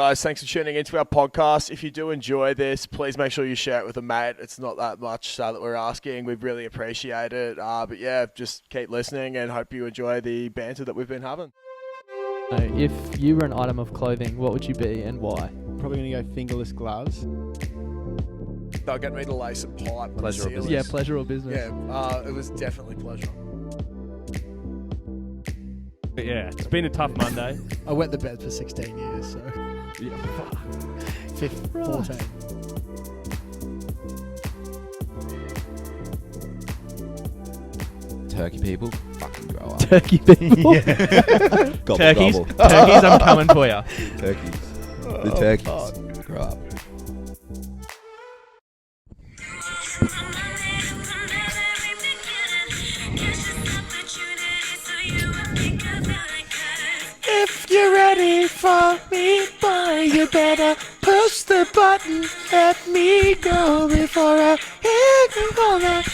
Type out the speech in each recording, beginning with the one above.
Guys, thanks for tuning into our podcast. If you do enjoy this, please make sure you share it with a mate. It's not that much that we're asking. We really appreciate it. But yeah, just keep listening and hope you enjoy the banter that we've been having. If you were an item of clothing, what would you be and why? Probably going to go fingerless gloves. They'll get me to lay some pipe. Pleasure or business? Yeah, pleasure or business? Yeah, it was definitely pleasure. But yeah, it's been a tough Monday. I wet the bed for 16 years, so Yeah, fuck. 14. Turkey people, fucking grow up. Turkey people. Gobble, Turkeys. gobble. Turkeys, I'm coming for you. Turkeys. The turkeys. Grow up. If you're ready for me, boy, you better push the button. Let me go before I hit on that.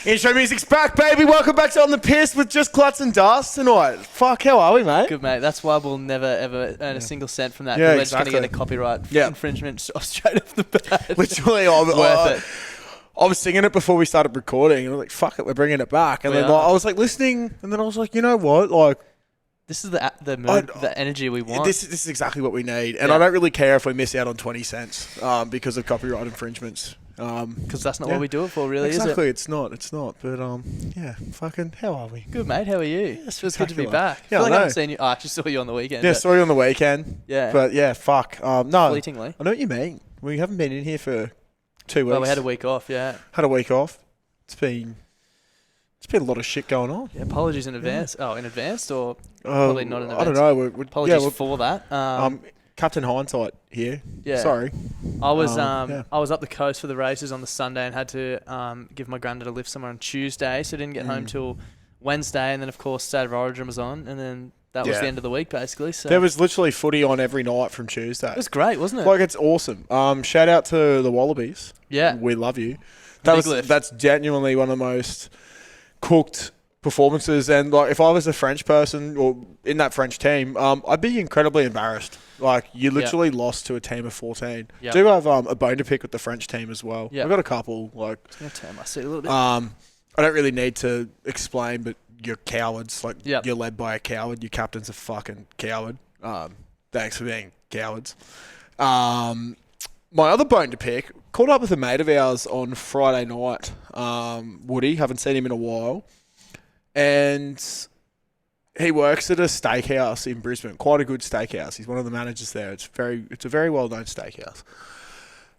Intro music's back, baby. Welcome back to On the Piss with just Klutz and Dust tonight. Fuck, how are we, mate? Good, mate. That's why we'll never, ever earn a single cent from that. Yeah, We're just going to exactly. get a copyright Yeah. infringement straight off the bat. Literally, Worth it. I was singing it before we started recording, and I was like, "Fuck it, we're bringing it back." And We then are. I was like listening, and then I was like, "You know what? Like, This is the mood, the energy we want. this is exactly what we need." And Yeah. I don't really care if we miss out on 20 cents because of copyright infringements. Because that's not yeah. what we do it for, really, Exactly, is it? it's not. But yeah, fucking, how are we? Good, mate. How are you? Yeah, Feels good to be spectacular. back. Yeah, I feel like I I know. haven't seen you. I actually saw you on the weekend. Yeah, but sorry on the weekend. Yeah. But yeah, fuck. No, Fleetingly. I know what you mean. We haven't been in here for 2 weeks. Well, we had a week off, yeah. Had a week off. It's been a lot of shit going on. Yeah, apologies in advance. Oh, in advance or probably not in I don't advance? know. Apologies for that. Captain Hindsight here. Yeah. Sorry. I was yeah. I was up the coast for the races on the Sunday and had to give my granddad a lift somewhere on Tuesday, so didn't get home till Wednesday, and then of course State of Origin was on, and then that was Yeah. the end of the week basically. So There was literally footy on every night from Tuesday. it was great, wasn't it? Like, it's awesome. Shout out to the Wallabies. Yeah. We love you. Big lift. That's genuinely one of the most cooked performances. And like, if I was a French person or in that French team, I'd be incredibly embarrassed. Like, you literally lost to a team of 14. Yep. Do have a bone to pick with the French team as well. Yep. I've got a couple. Like, I'm gonna turn my seat a little bit. I don't really need to explain, but you're cowards. Like, Yep. you're led by a coward. Your captain's a fucking coward. Thanks for being cowards. My other bone to pick, caught up with a mate of ours on Friday night, Woody. Haven't seen him in a while. And he works at a steakhouse in Brisbane, quite a good steakhouse. He's one of the managers there. It's a very well-known steakhouse.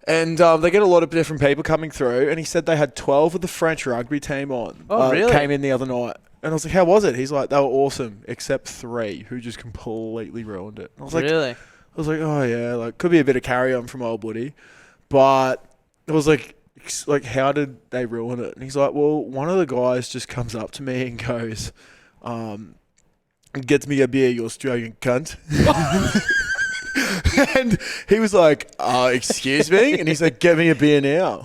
And they get a lot of different people coming through. And he said they had 12 of the French rugby team on. Oh, really? Came in the other night. And I was like, how was it? He's like, they were awesome, except 3 who just completely ruined it. I was like, Really? I was like, oh yeah, like could be a bit of carry on from old Woody, but it was like how did they ruin it? And he's like, well, one of the guys just comes up to me and goes, gets me a beer, you Australian cunt. And he was like, excuse me? And he's like, get me a beer now.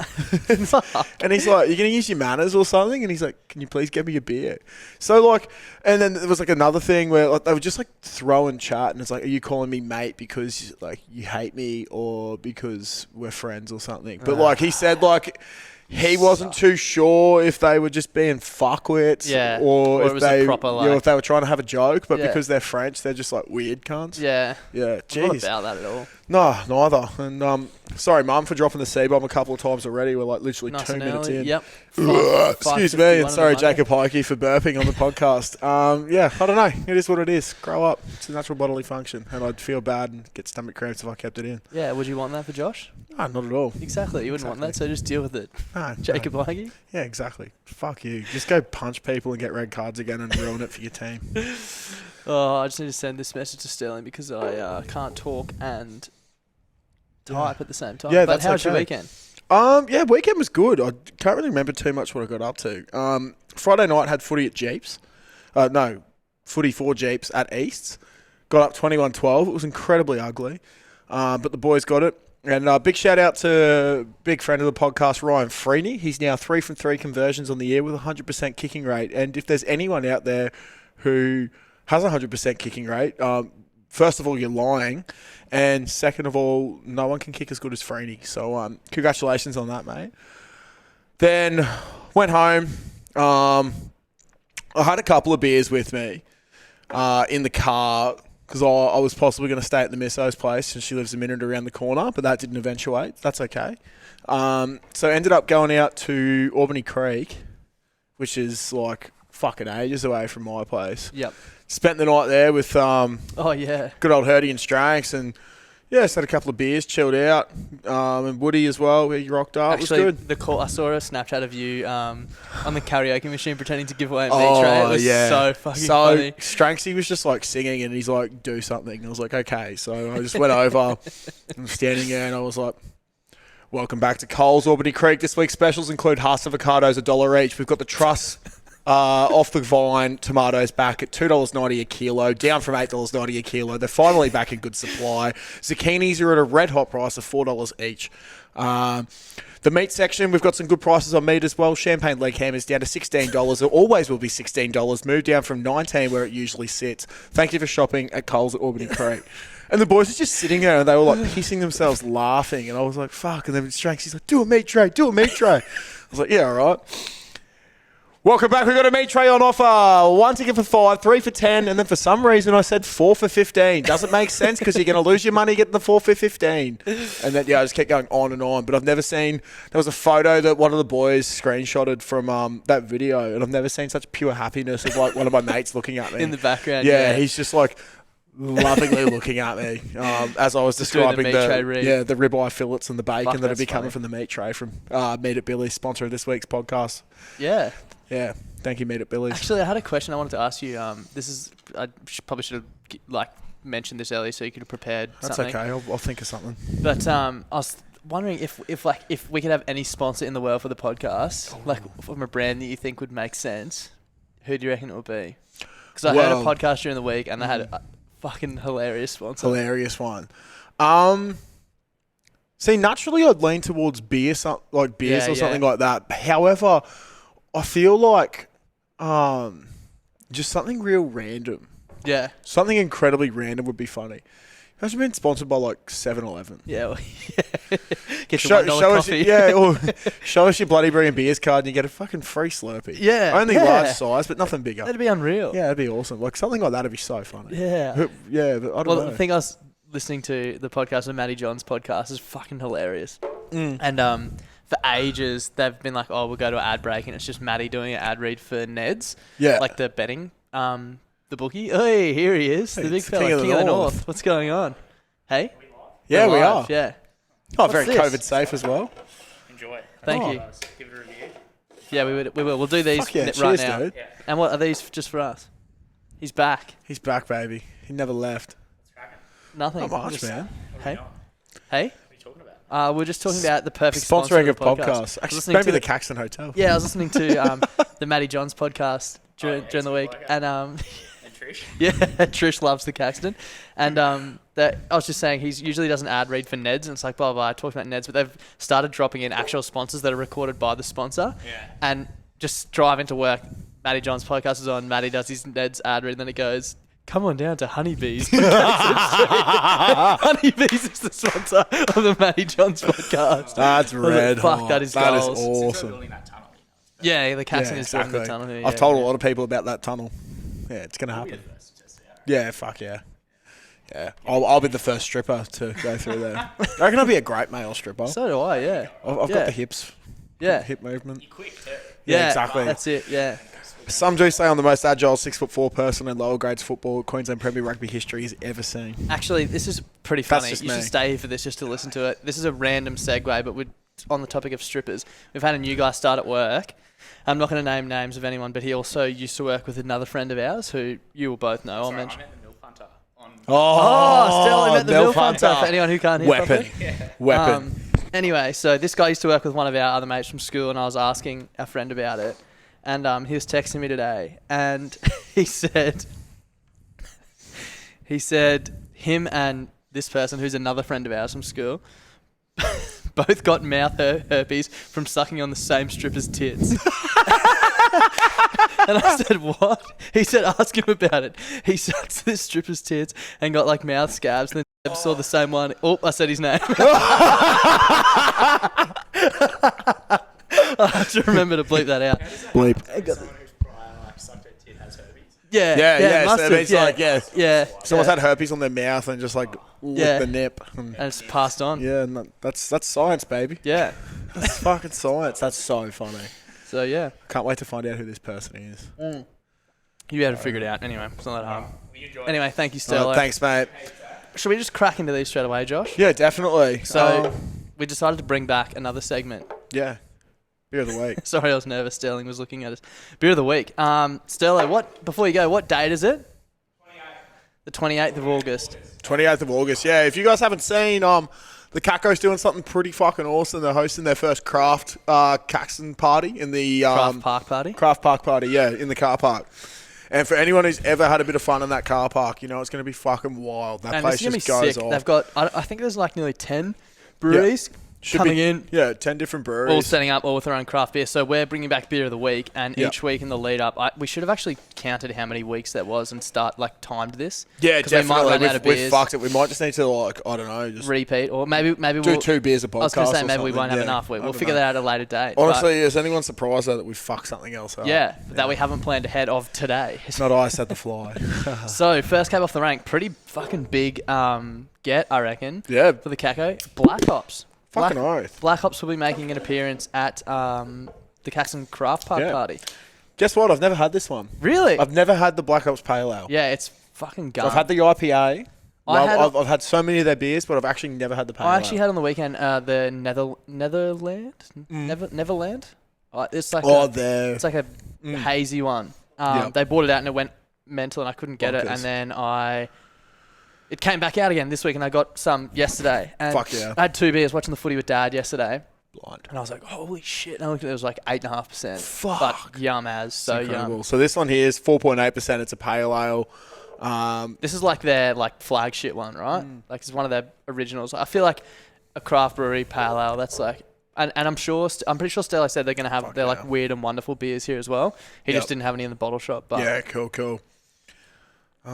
And he's like, you're going to use your manners or something? And he's like, can you please get me a beer? So like, and then there was like another thing where like they were just like throwing chat, and it's like, are you calling me mate because like you hate me or because we're friends or something? But like he said, like he wasn't too sure if they were just being fucktwits, Yeah. or Or it if was a they, proper, you know, like- if they were trying to have a joke, but Yeah. because they're French, they're just like weird cunts. Yeah. Yeah, I'm not jeez. about that at all. No, neither. And sorry, Mum, for dropping the C-bomb a couple of times already. We're like literally Nice 2 and minutes early. in. Yep. Excuse me, and sorry, Jacob Heike, for burping on the podcast. Yeah, I don't know. It is what it is. Grow up. It's a natural bodily function, and I'd feel bad and get stomach cramps if I kept it in. Yeah, would you want that for Josh? No, not at all. Exactly. You wouldn't want that, so just deal with it. No, Jacob no. Heige? Yeah, exactly. Fuck you. Just go punch people and get red cards again and ruin it for your team. Oh, I just need to send this message to Sterling because I can't talk and type at the same time. Yeah, but that's how was your okay. weekend? Yeah, weekend was good. I can't really remember too much what I got up to. Friday night had footy at Jeeps. Footy for Jeeps at Easts. Got up 21-12. It was incredibly ugly, but the boys got it. And big shout out to big friend of the podcast, Ryan Freeney. He's now 3 from 3 conversions on the year with a 100% kicking rate. And if there's anyone out there who has a 100% kicking rate, first of all, you're lying, and second of all, no one can kick as good as Freeney. So congratulations on that, mate. Then went home. I had a couple of beers with me in the car because I was possibly going to stay at the Misso's place since she lives a minute around the corner, but that didn't eventuate. That's okay. So ended up going out to Albany Creek, which is like fucking ages away from my place. Yep. Spent the night there with good old Hurdy and Stranks, and just had a couple of beers, chilled out, and Woody as well, where you rocked up. Actually, it was good. I saw a Snapchat of you on the karaoke machine pretending to give away a meat tray. It was so fucking funny. Stranksy was just like singing, and he's like, do something. I was like, okay. So I just went over and standing there, and I was like, welcome back to Coles Albany Creek. This week's specials include Haas avocados, $1 each. We've got the Truss off the vine tomatoes back at $2.90 a kilo, down from $8.90 a kilo. They're finally back in good supply. Zucchinis are at a red hot price of $4 each. The meat section, we've got some good prices on meat as well. Champagne leg ham is down to $16. It always will be $16. Moved down from $19 where it usually sits. Thank you for shopping at Coles at Albany Creek. And the boys were just sitting there and they were like pissing themselves laughing. And I was like, fuck. And then Stranks, he's like, do a meat tray. I was like, yeah, all right. Welcome back. We've got a meat tray on offer. 1 ticket for $5, 3 for $10, and then for some reason I said 4 for $15. Doesn't make sense because you're going to lose your money getting the 4 for $15. And then, I just kept going on and on. But I've never seen, there was a photo that one of the boys screenshotted from that video, and I've never seen such pure happiness of like one of my mates looking at me. In the background, yeah. He's just like lovingly looking at me as I was describing the ribeye fillets and the bacon that would be coming from the meat tray from Meat at Billy's, sponsor of this week's podcast. Yeah. Yeah, thank you, Meat at Billy's. Actually, I had a question I wanted to ask you. I probably should have mentioned this earlier so you could have prepared something. That's okay. I'll think of something. But I was wondering if we could have any sponsor in the world for the podcast, like from a brand that you think would make sense, who do you reckon it would be? Because I heard a podcast during the week and they had a fucking hilarious sponsor. Hilarious one. See, naturally I'd lean towards beers or something like that. However, I feel like just something real random. Yeah. Something incredibly random would be funny. Imagine being sponsored by like 7-Eleven. Yeah. Well, get your $1 coffee. Or show us your Bloody Brie and Beers card and you get a fucking free Slurpee. Yeah. Only large size, but nothing bigger. That'd be unreal. Yeah, that'd be awesome. Like something like that would be so funny. Yeah. Yeah, but I don't know. I think I was listening to the podcast of Matty John's podcast. It's fucking hilarious. And for ages, they've been like, we'll go to an ad break, and it's just Matty doing an ad read for Neds. Yeah. Like the betting, the bookie. Hey, here he is, the big fella, King of the North. What's going on? Hey? Yeah, we are. Yeah. Oh, very COVID safe as well. Enjoy. Thank you. Give it a review. Yeah, we will. We'll do these right cheers, now. Dude. Yeah. And what are these just for us? He's back. He's back, baby. He never left. Nothing. Not much, man. Hey? Hey? We're just talking about the perfect sponsoring of of podcasts. Actually, maybe the Caxton Hotel. Yeah, I was listening to the Matty John's podcast during the week, and Trish. Yeah, Trish loves the Caxton, and I was just saying he usually does an ad read for Neds, and it's like blah blah. I talked about Neds, but they've started dropping in actual sponsors that are recorded by the sponsor, and just driving to work. Matty John's podcast is on. Matty does his Neds ad read, and then it goes, come on down to Honeybees. Honeybees is the sponsor of the Matty John's podcast. That's red hot. Fuck, that is That goals. is awesome. Building that tunnel. Yeah, the Caxton is exactly. building the tunnel here. I've told a lot of people about that tunnel. Yeah, it's going to happen. Yeah, fuck yeah. Yeah, I'll be the first stripper to go through there. I reckon I'll be a great male stripper. So do I, yeah. I've got the hips. Yeah. Hip movement. You're quick too. Yeah, exactly. That's it, yeah. Some do say I'm the most agile 6'4" person in lower grades football Queensland Premier Rugby history has ever seen. Actually, this is pretty funny. just You me. should stay here for this just to listen to it. This is a random segue, but we're on the topic of strippers. We've had a new guy start at work. I'm not going to name names of anyone, but he also used to work with another friend of ours who you will both know. I'll mention. I met the MILF Hunter on. Still, I met the MILF Hunter. For anyone who can't hear Weapon. properly. Weapon. Anyway, so this guy used to work with one of our other mates from school, and I was asking our friend about it. And he was texting me today, and he said him and this person, who's another friend of ours from school, both got mouth herpes from sucking on the same stripper's tits. And I said, what? He said, ask him about it. He sucked this stripper's tits and got like mouth scabs and then saw the same one. Oh, I said his name. I have to remember to bleep that out. Bleep. Someone who's probably like sucked her tit has herpes. Yeah, Yeah. must So have, it's like, yeah. Someone's had herpes on their mouth and just like licked the nip. And it's passed on. Yeah, no, that's science, baby. Yeah. That's fucking science. That's so funny. So yeah, Can't wait to find out who this person is. you had to figure it out. Anyway, it's not that hard. We enjoy Anyway, thank you, Stella. Thanks, mate. Should we just crack into these straight away, Josh? Yeah, definitely. So we decided to bring back another segment. Yeah, beer of the week. Sorry, I was nervous. Sterling was looking at us. Beer of the week. Stella, before you go, what date is it? 28th. The 28th of August. 28th of August. Yeah, if you guys haven't seen, the Caco's doing something pretty fucking awesome. They're hosting their first craft Caxton party in the Craft Park Party. Craft Park party, yeah, in the car park. And for anyone who's ever had a bit of fun in that car park, you know it's going to be fucking wild. That And place it's going to be just goes sick. off. They've got, I think there's like nearly 10 breweries Should coming be, in. Yeah, 10 different breweries. All setting up, all with their own craft beer. So we're bringing back beer of the week, and Yep. each week in the lead up, we should have actually counted how many weeks that was and timed this. Yeah, 'Cause we might definitely. run out of We've beers. fucked it. We might just need to, like, I don't know, just Repeat, or maybe do we'll 2 beers a podcast. I was going to say or maybe we something. won't have Yeah, enough. I We'll don't figure know. that out at a later date. Honestly, is anyone surprised though that we fucked something else up? yeah, that we haven't planned ahead of today. Not I said the fly. So first cab off the rank, pretty fucking big get, I reckon. Yeah, For the Caco, Black Ops. fucking oath. Black Ops will be making an appearance at the Caxton Craft Park Yeah. Party. Guess what? I've never had this one. Really? I've never had the Black Ops Pale Ale. Yeah, it's fucking So gun. I've had the IPA. I I've had so many of their beers, but I've actually never had the Pale Ale. I actually had on the weekend the Netherland. Neverland. It's like there. it's like a Mm. hazy one. Yep. They bought it out and it went mental, and I couldn't get it. Bonkers. And then it came back out again this week, and I got some yesterday. And Fuck yeah. I had 2 beers watching the footy with Dad yesterday, Blind. and I was like, holy shit! And I looked at it, it was like 8.5%. Fuck. But yum as so Incredible. yum. So this one here is 4.8%. It's a Pale Ale. This is like their flagship one, right? Like it's one of their originals. I feel like a craft brewery pale ale. That's like, and I'm pretty sure Stella said they're gonna have their like weird and wonderful beers here as well. He Yep. just didn't have any in the bottle shop. But Yeah, cool.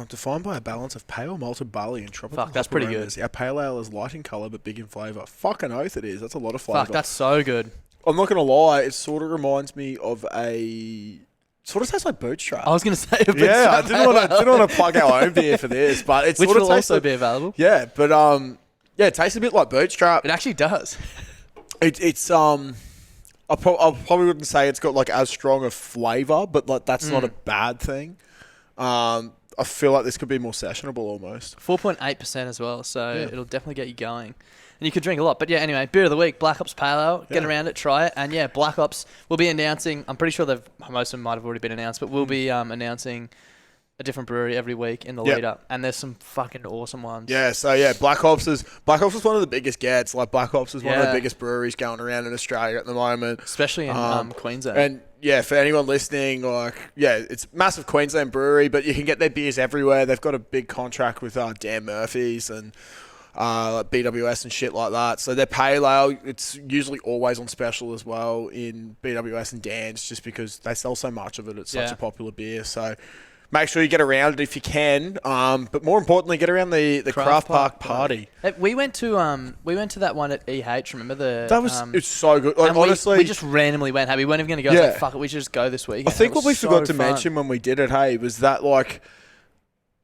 Defined by a balance of pale malted barley and tropical Fuck, that's hop pretty good. aromas. Our pale ale is light in colour but big in flavour. Fucking oath it is. That's a lot of flavour. fuck, that's so good. I'm not going to lie. It sort of reminds me of a... Sort of tastes like Bootstrap. I was gonna say, a Yeah, I Bootstrap didn't want to plug our own beer for this, but it which sort of will tastes also like, be available. yeah, but yeah, it tastes a bit like Bootstrap. It actually does. It's I probably wouldn't say it's got like as strong a flavour, but like that's not a bad thing. I feel like this could be more sessionable almost. 4.8% as well, so it'll definitely get you going. And you could drink a lot. But yeah, anyway, beer of the week, Black Ops Pale Ale. Get Yeah. around it, try it. And yeah, Black Ops will be announcing, I'm pretty sure most of them might have already been announced, but we'll be announcing a different brewery every week in the Yep. lead up. And there's some fucking awesome ones. Yeah, so yeah, Black Ops is one of the biggest gets. Like Black Ops is one of the Yeah. biggest breweries going around in Australia at the moment. Especially in Queensland. And yeah, for anyone listening, like, yeah, it's a massive Queensland brewery, but you can get their beers everywhere. They've got a big contract with Dan Murphy's and like BWS and shit like that. So their pale ale, it's usually always on special as well in BWS and Dan's, just because they sell so much of it. It's such Yeah. a popular beer. So make sure you get around it if you can. But more importantly, get around the Craft Park party. Hey, we went to that one at EH. Remember the That was it's so good. Like, and honestly, we just randomly went. Hey, we weren't even going to go. I was Yeah. like, fuck it, we should just go this week. I think what we forgot to mention when we did it, hey, was that like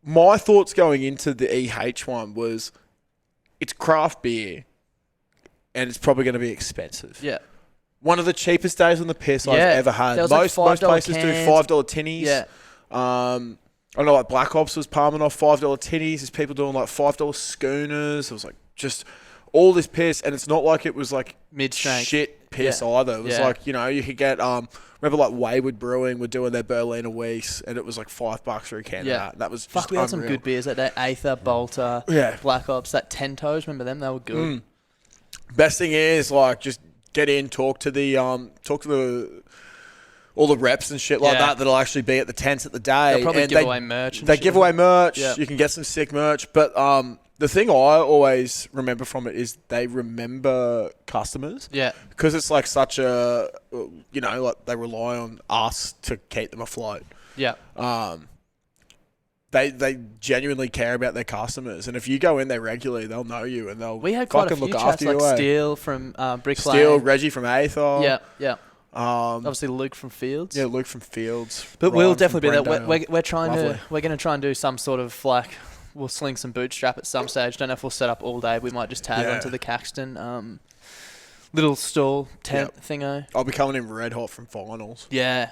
my thoughts going into the EH one was it's craft beer and it's probably going to be expensive. Yeah. One of the cheapest days on the piss I've Yeah. ever had. There was like Most $5 places do cans. $5 tinnies. Yeah. I know like Black Ops was palming off $5 tinnies. There's people doing like $5 schooners. It was like just all this piss, and it's not like it was like Mid-strength. shit piss Yeah. either. It was Yeah. like, you know, you could get remember like Wayward Brewing were doing their Berliner Weiss, and it was like $5 for a can Yeah. of that. That was Fuck, just we had some unreal. good beers that day. Aether, Bolter, Yeah. Black Ops, that 10 Toes. Remember them? They were good. Best thing is like just get in, talk to the all the reps and shit like Yeah. that'll actually be at the tents at the day. They'll probably and give away merch. And They shit. give away merch. Yeah. You can get some sick merch, but the thing I always remember from it is they remember customers. Yeah. Because it's like such a, like they rely on us to keep them afloat. Yeah. They genuinely care about their customers, and if you go in there regularly, they'll know you and they'll We had quite a fucking few look chats after you. like Steele from Brick Lane. Steele, Reggie from Aethor. Yeah. Um, Obviously Luke from Fields. yeah, Luke from Fields. But Ryan we'll from definitely be there. Brendale. We're trying Lovely. we're going to try and do some sort of like, we'll sling some bootstrap at some stage. Don't know if we'll set up all day. We might just tag Yeah. onto the Caxton little stall tent thingo. I'll be coming in red hot from finals. Yeah.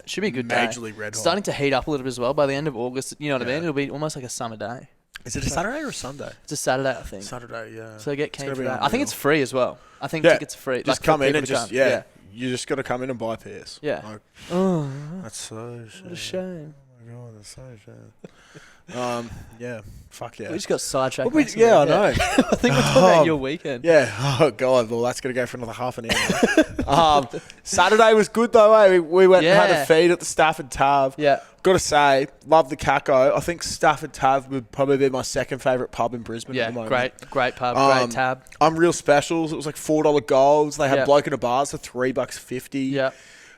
Should be a good day. Majorly red hot. Starting to heat up a little bit as well by the end of August. You know what I mean? It'll be almost like a summer day. Is it a Saturday or a Sunday? It's a Saturday, I think. Saturday, yeah. So get It's keen gonna for be that. I unreal. think it's free as well. I think Yeah. tickets are free. Just like, for come in people and to just, come. you just got to come in and buy Pierce. Yeah. Like, Oh, that's so shame. what a shame. Oh my God, that's so shame. Yeah, fuck yeah. We just got sidetracked. Well, massively. I know. I think we're talking about your weekend. Yeah. Oh God. Well, that's gonna go for another half an hour. Saturday was good though. Eh? We went and had Yeah. a feed at the Stafford Tav. Yeah. Got to say, love the Caco. I think Stafford Tav would probably be my second favourite pub in Brisbane at Yeah, the moment. great pub, Um, great tab. Unreal specials. It was like $4 golds. They had Yeah. bloke in a bar for $3.50. Yeah.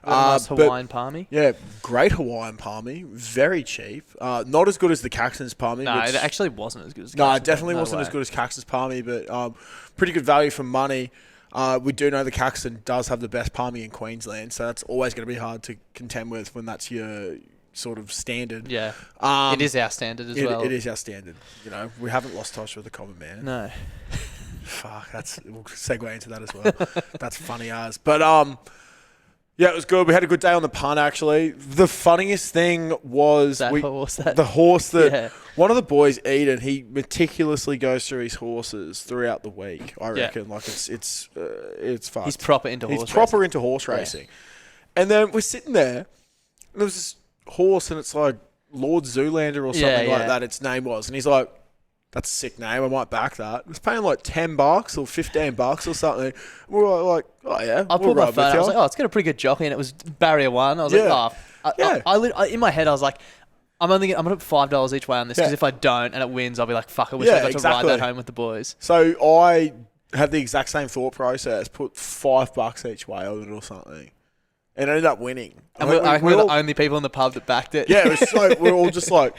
Nice but- Hawaiian palmy. Yeah, great Hawaiian palmy. Very cheap. Not as good as the Caxton's palmy. No, which- it actually wasn't as good as No, Caxton, it definitely no wasn't way. as good as Caxton's palmy, but pretty good value for money. We do know the Caxton does have the best palmy in Queensland, so that's always going to be hard to contend with when that's your sort of standard. Yeah. Um, It is our standard as it, well. It is our standard. You know, we haven't lost touch with the common man. No. Fuck, we'll segue into that as well. That's funny as. But yeah, it was good. We had a good day on the punt actually. The funniest thing was That horse, that- the horse that Yeah. one of the boys, Eden, he meticulously goes through his horses throughout the week. I Yeah. reckon, like it's fucked. He's proper into horse He's proper racing. into horse racing. And then we're sitting there, and there was this horse, and it's like Lord Zoolander or something Yeah, like yeah. that. Its name was, and he's like, "That's a sick name. I might back that." It was paying like $10 or $15 or something. We were like, "Oh yeah." I we'll pulled my ride phone. with I was you." like, oh, it's got a pretty good jockey, and it was barrier one. I was Yeah. like, oh. Yeah. I in my head, I was like, I'm gonna put $5 each way on this because Yeah. if I don't and it wins, I'll be like, fuck, I wish Yeah, I got to exactly. ride that home with the boys. So I had the exact same thought process. Put $5 each way on it or something, and ended up winning. And I I think reckon we we're all- the only people in the pub that backed it. Yeah, it was so we're all just like,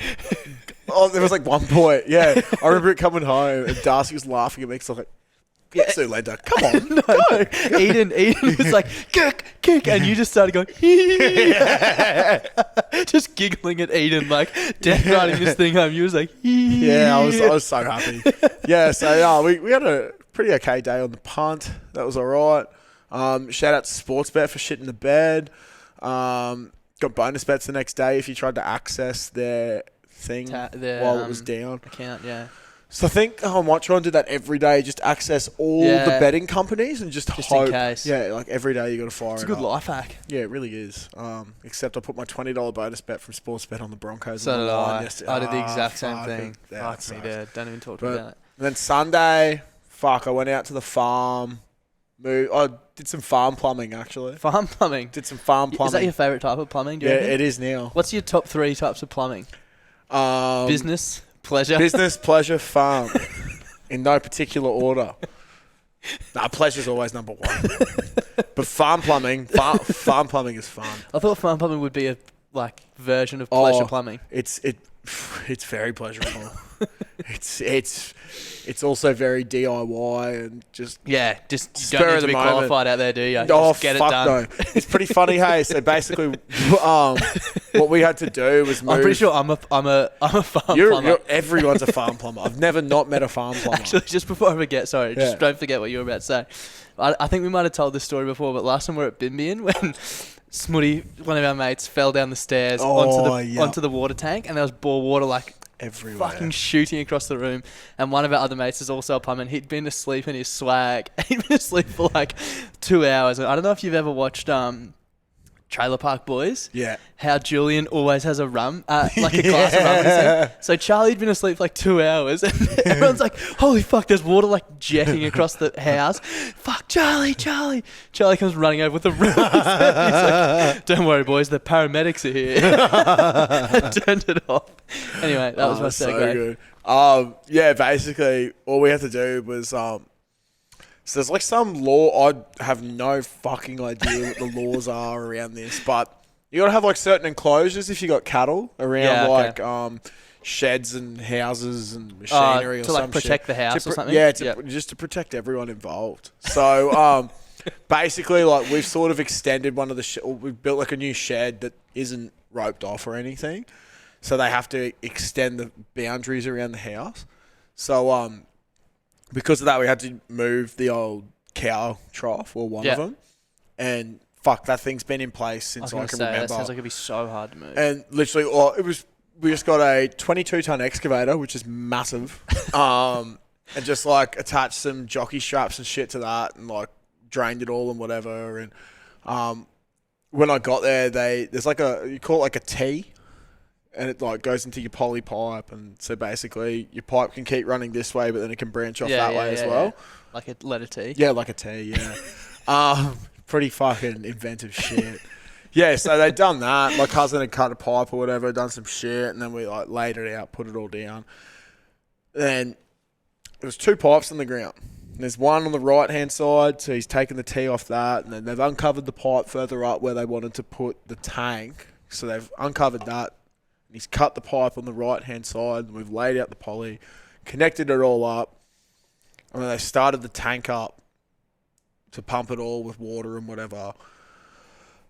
oh, there was like one point. Yeah, I remember it coming home and Darcy was laughing at me because I was like, Yeah. Zoolander, come on, go. Eden was like, kick, and you just started going, just giggling at Eden, like, death riding this thing home. You was like, Yeah, I was so happy. Yeah, so yeah, we had a pretty okay day on the punt. That was all right. Shout out to Sportsbet for shitting the bed. Got bonus bets the next day if you tried to access their thing their, while it was down. account, yeah. So I think I might try and do that every day. Just access all Yeah. the betting companies and just Just hope. in case. Yeah, like every day you got to fire It's a it good up. life hack. Yeah, it really is. Except I put my $20 bonus bet from Sportsbet on the Broncos. So on did the line I. yesterday. I did the Ah, exact same fuck thing. it. Yeah, Fuck it me, sucks. dude. Don't even talk to me But- about it. And then Sunday, I went out to the farm. I did some farm plumbing actually. Farm plumbing. Did some farm plumbing. Is that your favourite type of plumbing? Do you Yeah, reckon? it is now. What's your top 3 types of plumbing? Business, pleasure. Business, pleasure, farm. In no particular order. Nah, pleasure's always number one. But farm plumbing is fun. I thought farm plumbing would be a version of pleasure Oh, plumbing. It's very pleasurable. it's also very DIY and just Yeah, just you Spur don't need of to the be moment. qualified out there, do you? oh Just get fuck it done. no. It's pretty funny, hey. So basically, what we had to do was move. I'm pretty sure I'm a farm plumber. Everyone's a farm plumber. I've never not met a farm plumber. Actually, just before I forget, sorry, Yeah. just don't forget what you were about to say. I think we might have told this story before, but last time we were at Bimbian when Smutty, one of our mates, fell down the stairs onto the water tank, and there was bore water everywhere. fucking shooting across the room. And one of our other mates is also a plumber, and he'd been asleep in his swag. He'd been asleep for 2 hours. And I don't know if you've ever watched Trailer Park Boys. Yeah. How Julian always has a rum, like a glass of rum in his hand. So Charlie'd been asleep for like 2 hours, and everyone's like, "Holy fuck!" There's water like jetting across the house. Fuck, Charlie! Charlie comes running over with a rum. He's like, "Don't worry, boys. The paramedics are here." I turned it off. Anyway, that was my so segue. good. Yeah, basically, all we had to do was so there's like some law. I have no fucking idea what the laws are around this, but you gotta have like certain enclosures if you got cattle around, like sheds and houses and machinery or to some like protect shit. the house or something. Yeah, just to protect everyone involved. So basically, like we've sort of extended one of the we've built like a new shed that isn't roped off or anything, so they have to extend the boundaries around the house. So because of that, we had to move the old cow trough, or one of them. And fuck, that thing's been in place since I can remember. That sounds like it'd be so hard to move. And literally, we just got a 22-ton excavator, which is massive. And just like attached some jockey straps and shit to that, and like drained it all and whatever. And when I got there, there's like you call it like a T. And it like goes into your poly pipe, and so basically your pipe can keep running this way, but then it can branch off that way as well. Like a letter T. Yeah, like a T. Yeah. Pretty fucking inventive shit. Yeah, so they'd done that. My cousin had cut a pipe or whatever, done some shit, and then we like laid it out, put it all down. Then there was 2 pipes in the ground. There's one on the right hand side, so he's taken the T off that, and then they've uncovered the pipe further up where they wanted to put the tank. So they've uncovered that. He's cut the pipe on the right-hand side, and we've laid out the poly, connected it all up, and then they started the tank up to pump it all with water and whatever.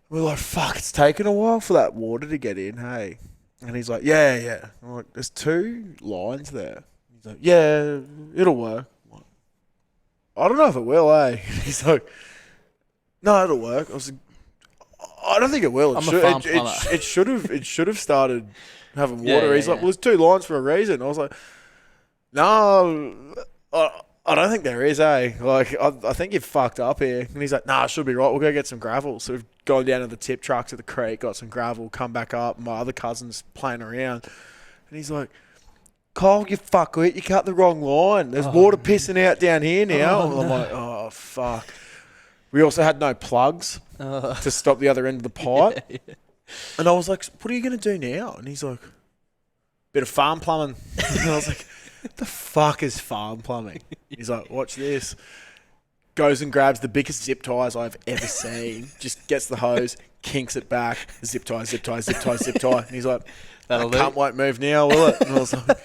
We're like, fuck, it's taken a while for that water to get in, hey? And he's like, yeah. I'm like, there's 2 lines there. He's like, yeah, it'll work. I'm like, I don't know if it will, eh? He's like, no, it'll work. I was like, I don't think it will. It should have started having water. He's like, well, there's 2 lines for a reason. I was like, no, I don't think there is, eh? Like, I think you've fucked up here. And he's like, nah, it should be right. We'll go get some gravel. So we've gone down to the tip truck to the creek, got some gravel, come back up. My other cousin's playing around. And he's like, Kyle, you fuckwit, you cut the wrong line. There's water pissing out down here now. I'm like, oh, fuck. We also had no plugs to stop the other end of the pipe. Yeah. And I was like, what are you going to do now? And he's like, bit of farm plumbing. And I was like, the fuck is farm plumbing? He's like, watch this. Goes and grabs the biggest zip ties I've ever seen. Just gets the hose, kinks it back. Zip tie. And he's like, that cunt won't move now, will it? And I was like,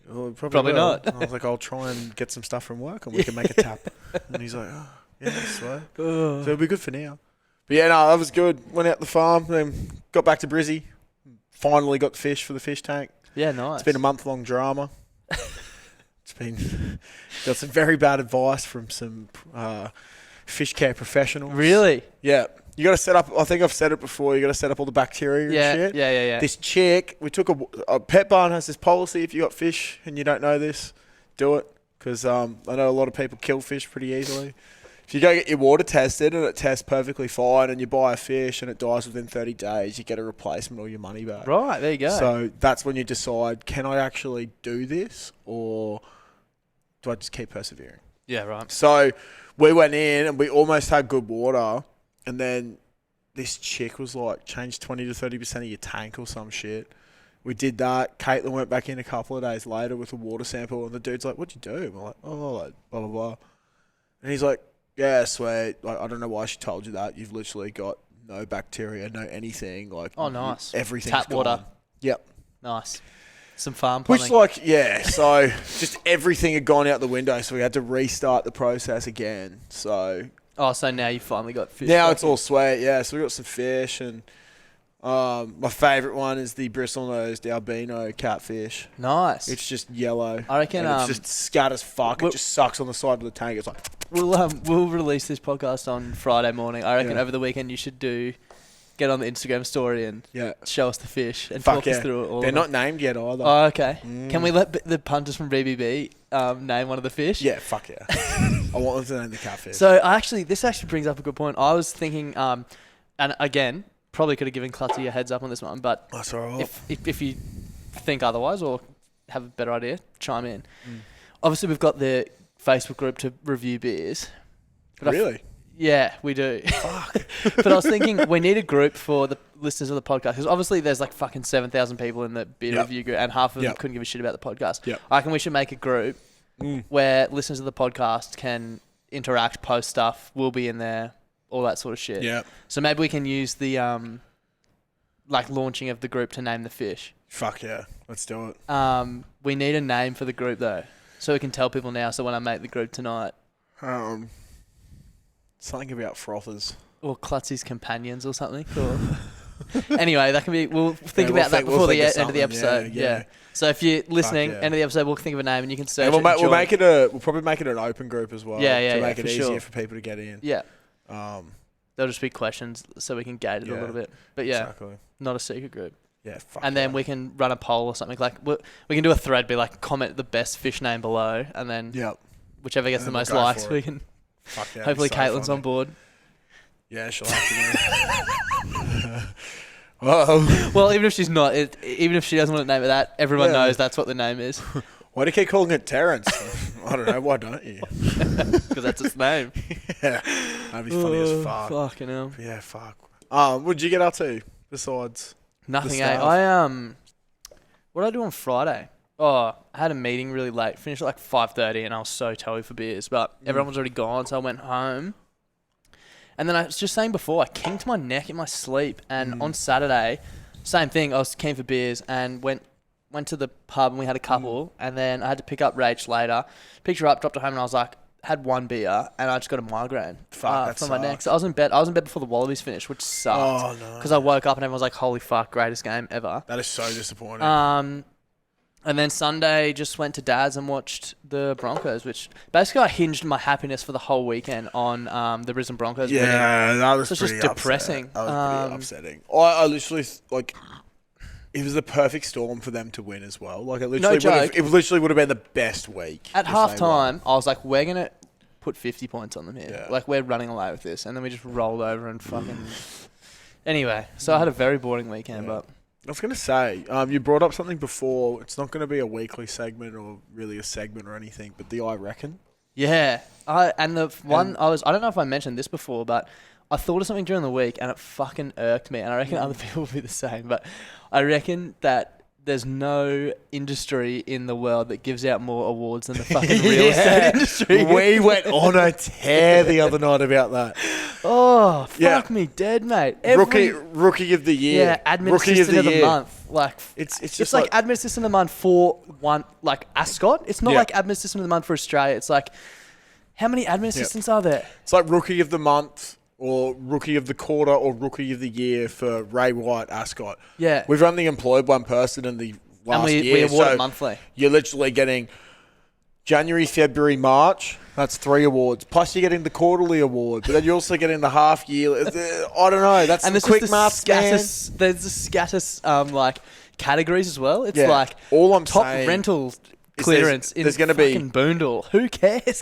well, probably not. And I was like, I'll try and get some stuff from work and we can make a tap. And he's like, oh. Yeah, so it'll be good for now. But yeah, no, that was good. Went out the farm, then got back to Brizzy. Finally got fish for the fish tank. Yeah, nice. It's been a month-long drama. It's been got some very bad advice from some fish care professionals. Really? Yeah. You got to set up, I think I've said it before, you got to set up all the bacteria and shit. Yeah. This chick, we took a pet barn has this policy, if you got fish and you don't know this, do it. Because I know a lot of people kill fish pretty easily. If you go get your water tested and it tests perfectly fine and you buy a fish and it dies within 30 days, you get a replacement or your money back. Right, there you go. So that's when you decide, can I actually do this or do I just keep persevering? Yeah, right. So we went in and we almost had good water, and then this chick was like, change 20 to 30% of your tank or some shit. We did that. Caitlin went back in a couple of days later with a water sample, and the dude's like, what'd you do? And we're like, oh, like, blah, blah, blah. And he's like, yeah, sweet. Like, I don't know why she told you that. You've literally got no bacteria, no anything. Like, oh, nice. Everything's tap gone. water. Yep. Nice. Some farm plumbing. Which, like, yeah. So just everything had gone out the window, so we had to restart the process again. So. Oh, so now you finally got fish. Now it's all sweet, yeah. So we got some fish, and my favourite one is the bristle-nosed albino catfish. Nice. It's just yellow. I reckon it's just scat as fuck. It just sucks on the side of the tank. It's like. We'll release this podcast on Friday morning. I reckon over the weekend you should get on the Instagram story and show us the fish and talk us through it all. They're not named yet either. Oh, okay. Can we let the punters from BBB name one of the fish? Yeah, fuck yeah. I want them to name the catfish. So this actually brings up a good point. I was thinking and again, probably could have given Clutzy a heads up on this one, but That's all right. if you think otherwise or have a better idea, chime in. Obviously, we've got the Facebook group to review beers. But Really? Yeah, we do. But I was thinking we need a group for the listeners of the podcast because obviously there's like fucking 7,000 people in the beer review group and half of them couldn't give a shit about the podcast. Yep. I reckon we should make a group where listeners of the podcast can interact, post stuff. We'll be in there, all that sort of shit. Yeah. So maybe we can use the like launching of the group to name the fish. Fuck yeah. Let's do it. We need a name for the group though, so we can tell people now. So when I make the group tonight, Something about frothers. or Klutzy's companions or something. Or anyway, that can be. We'll think about that we'll before think the of end of the something, episode. Yeah. So if you're listening, yeah. end of the episode, we'll think of a name and you can search. And we'll, it and we'll join. make it a. We'll probably make it an open group as well. Yeah, to make it for easier sure. for people to get in. Yeah. Um, There'll just be questions so we can gauge it a Yeah. little bit. But yeah, Exactly. not a secret group. Yeah. Fuck And then yeah. we can run a poll or something. Like we can do a thread, be like comment the best fish name below, and then Yep. whichever gets And the then most we'll go likes, for we it. can. Fuck yeah. Hopefully, it'd be so Caitlin's funny. on board. Yeah, she'll have to. Uh-oh. Well, even if she's not, even if she doesn't want to name it that, everyone Yeah. knows that's what the name is Why do you keep calling it Terrence? I don't know. Why don't you? because that's its name. Yeah. That'd be funny as fuck. Fucking hell. Yeah, fuck. What'd you get up to besides? Nothing, The eh? stuff. What did I do on Friday? Oh, I had a meeting really late. Finished at like 5:30 and I was so toey for beers, but everyone was already gone, so I went home. And then I was just saying before, I kinked my neck in my sleep, and on Saturday, same thing. I was keen for beers and went to the pub and we had a couple, and then I had to pick up Rach later. Picked her up, dropped her home, and I was like, had one beer, and I just got a migraine Fuck, that from my neck. sucks. So I was in bed. I was in bed before the Wallabies finished, which sucked. Oh, no. Because I woke up and everyone was like, "Holy fuck, greatest game ever." That is so disappointing. And then Sunday just went to Dad's and watched the Broncos, which basically I hinged my happiness for the whole weekend on the Brisbane Broncos winning. yeah, that was So it's pretty just depressing. That was pretty upsetting. I literally like. It was the perfect storm for them to win as well. Like it literally joke. it literally would have been the best week. At if they half won. time, I was like, we're going to put 50 points on them here. Yeah. Like, we're running away with this. And then we just rolled over and fucking... Anyway, so I had a very boring weekend, Yeah. but... I was going to say, you brought up something before. It's not going to be a weekly segment or really a segment or anything, but the I reckon. Yeah. I don't know if I mentioned this before, but I thought of something during the week and it fucking irked me. And I reckon other people will be the same, but I reckon that there's no industry in the world that gives out more awards than the fucking real estate industry. We went on a tear the other night about that. Oh, fuck Yeah. me dead, mate. Rookie of the year. Yeah, admin Rookie assistant of the month. Like It's it's just like admin assistant of the month for one, like Ascot. It's not Yeah. like admin assistant of the month for Australia. It's like, how many admin assistants are there? It's like rookie of the month or rookie of the quarter or rookie of the year for Ray White, Ascot. Yeah. We've only employed one person in the last and we year. award so it monthly. You're literally getting January, February, March. That's 3 awards. Plus you're getting the quarterly award. But then you're also getting the half year. I don't know. That's And the there's quick just the maths, man. there's the scatters like categories as well. It's Yeah. like All I'm top saying rental is clearance there's in gonna be- fucking Boondall. Who cares?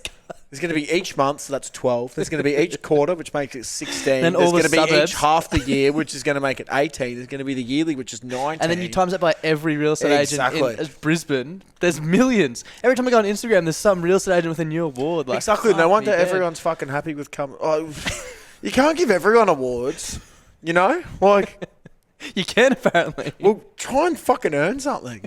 There's going to be each month, so that's 12. There's going to be each quarter, which makes it 16. Then There's all the going to be suburbs. each half the year, which is going to make it 18. There's going to be the yearly, which is 19. And then you times it by every real estate Exactly. agent in Brisbane. There's millions. Every time I go on Instagram, there's some real estate agent with a new award. Like, Exactly. No fuck wonder me dead. everyone's fucking happy with you can't give everyone awards, you know? Like, You can apparently. well, try and fucking earn something.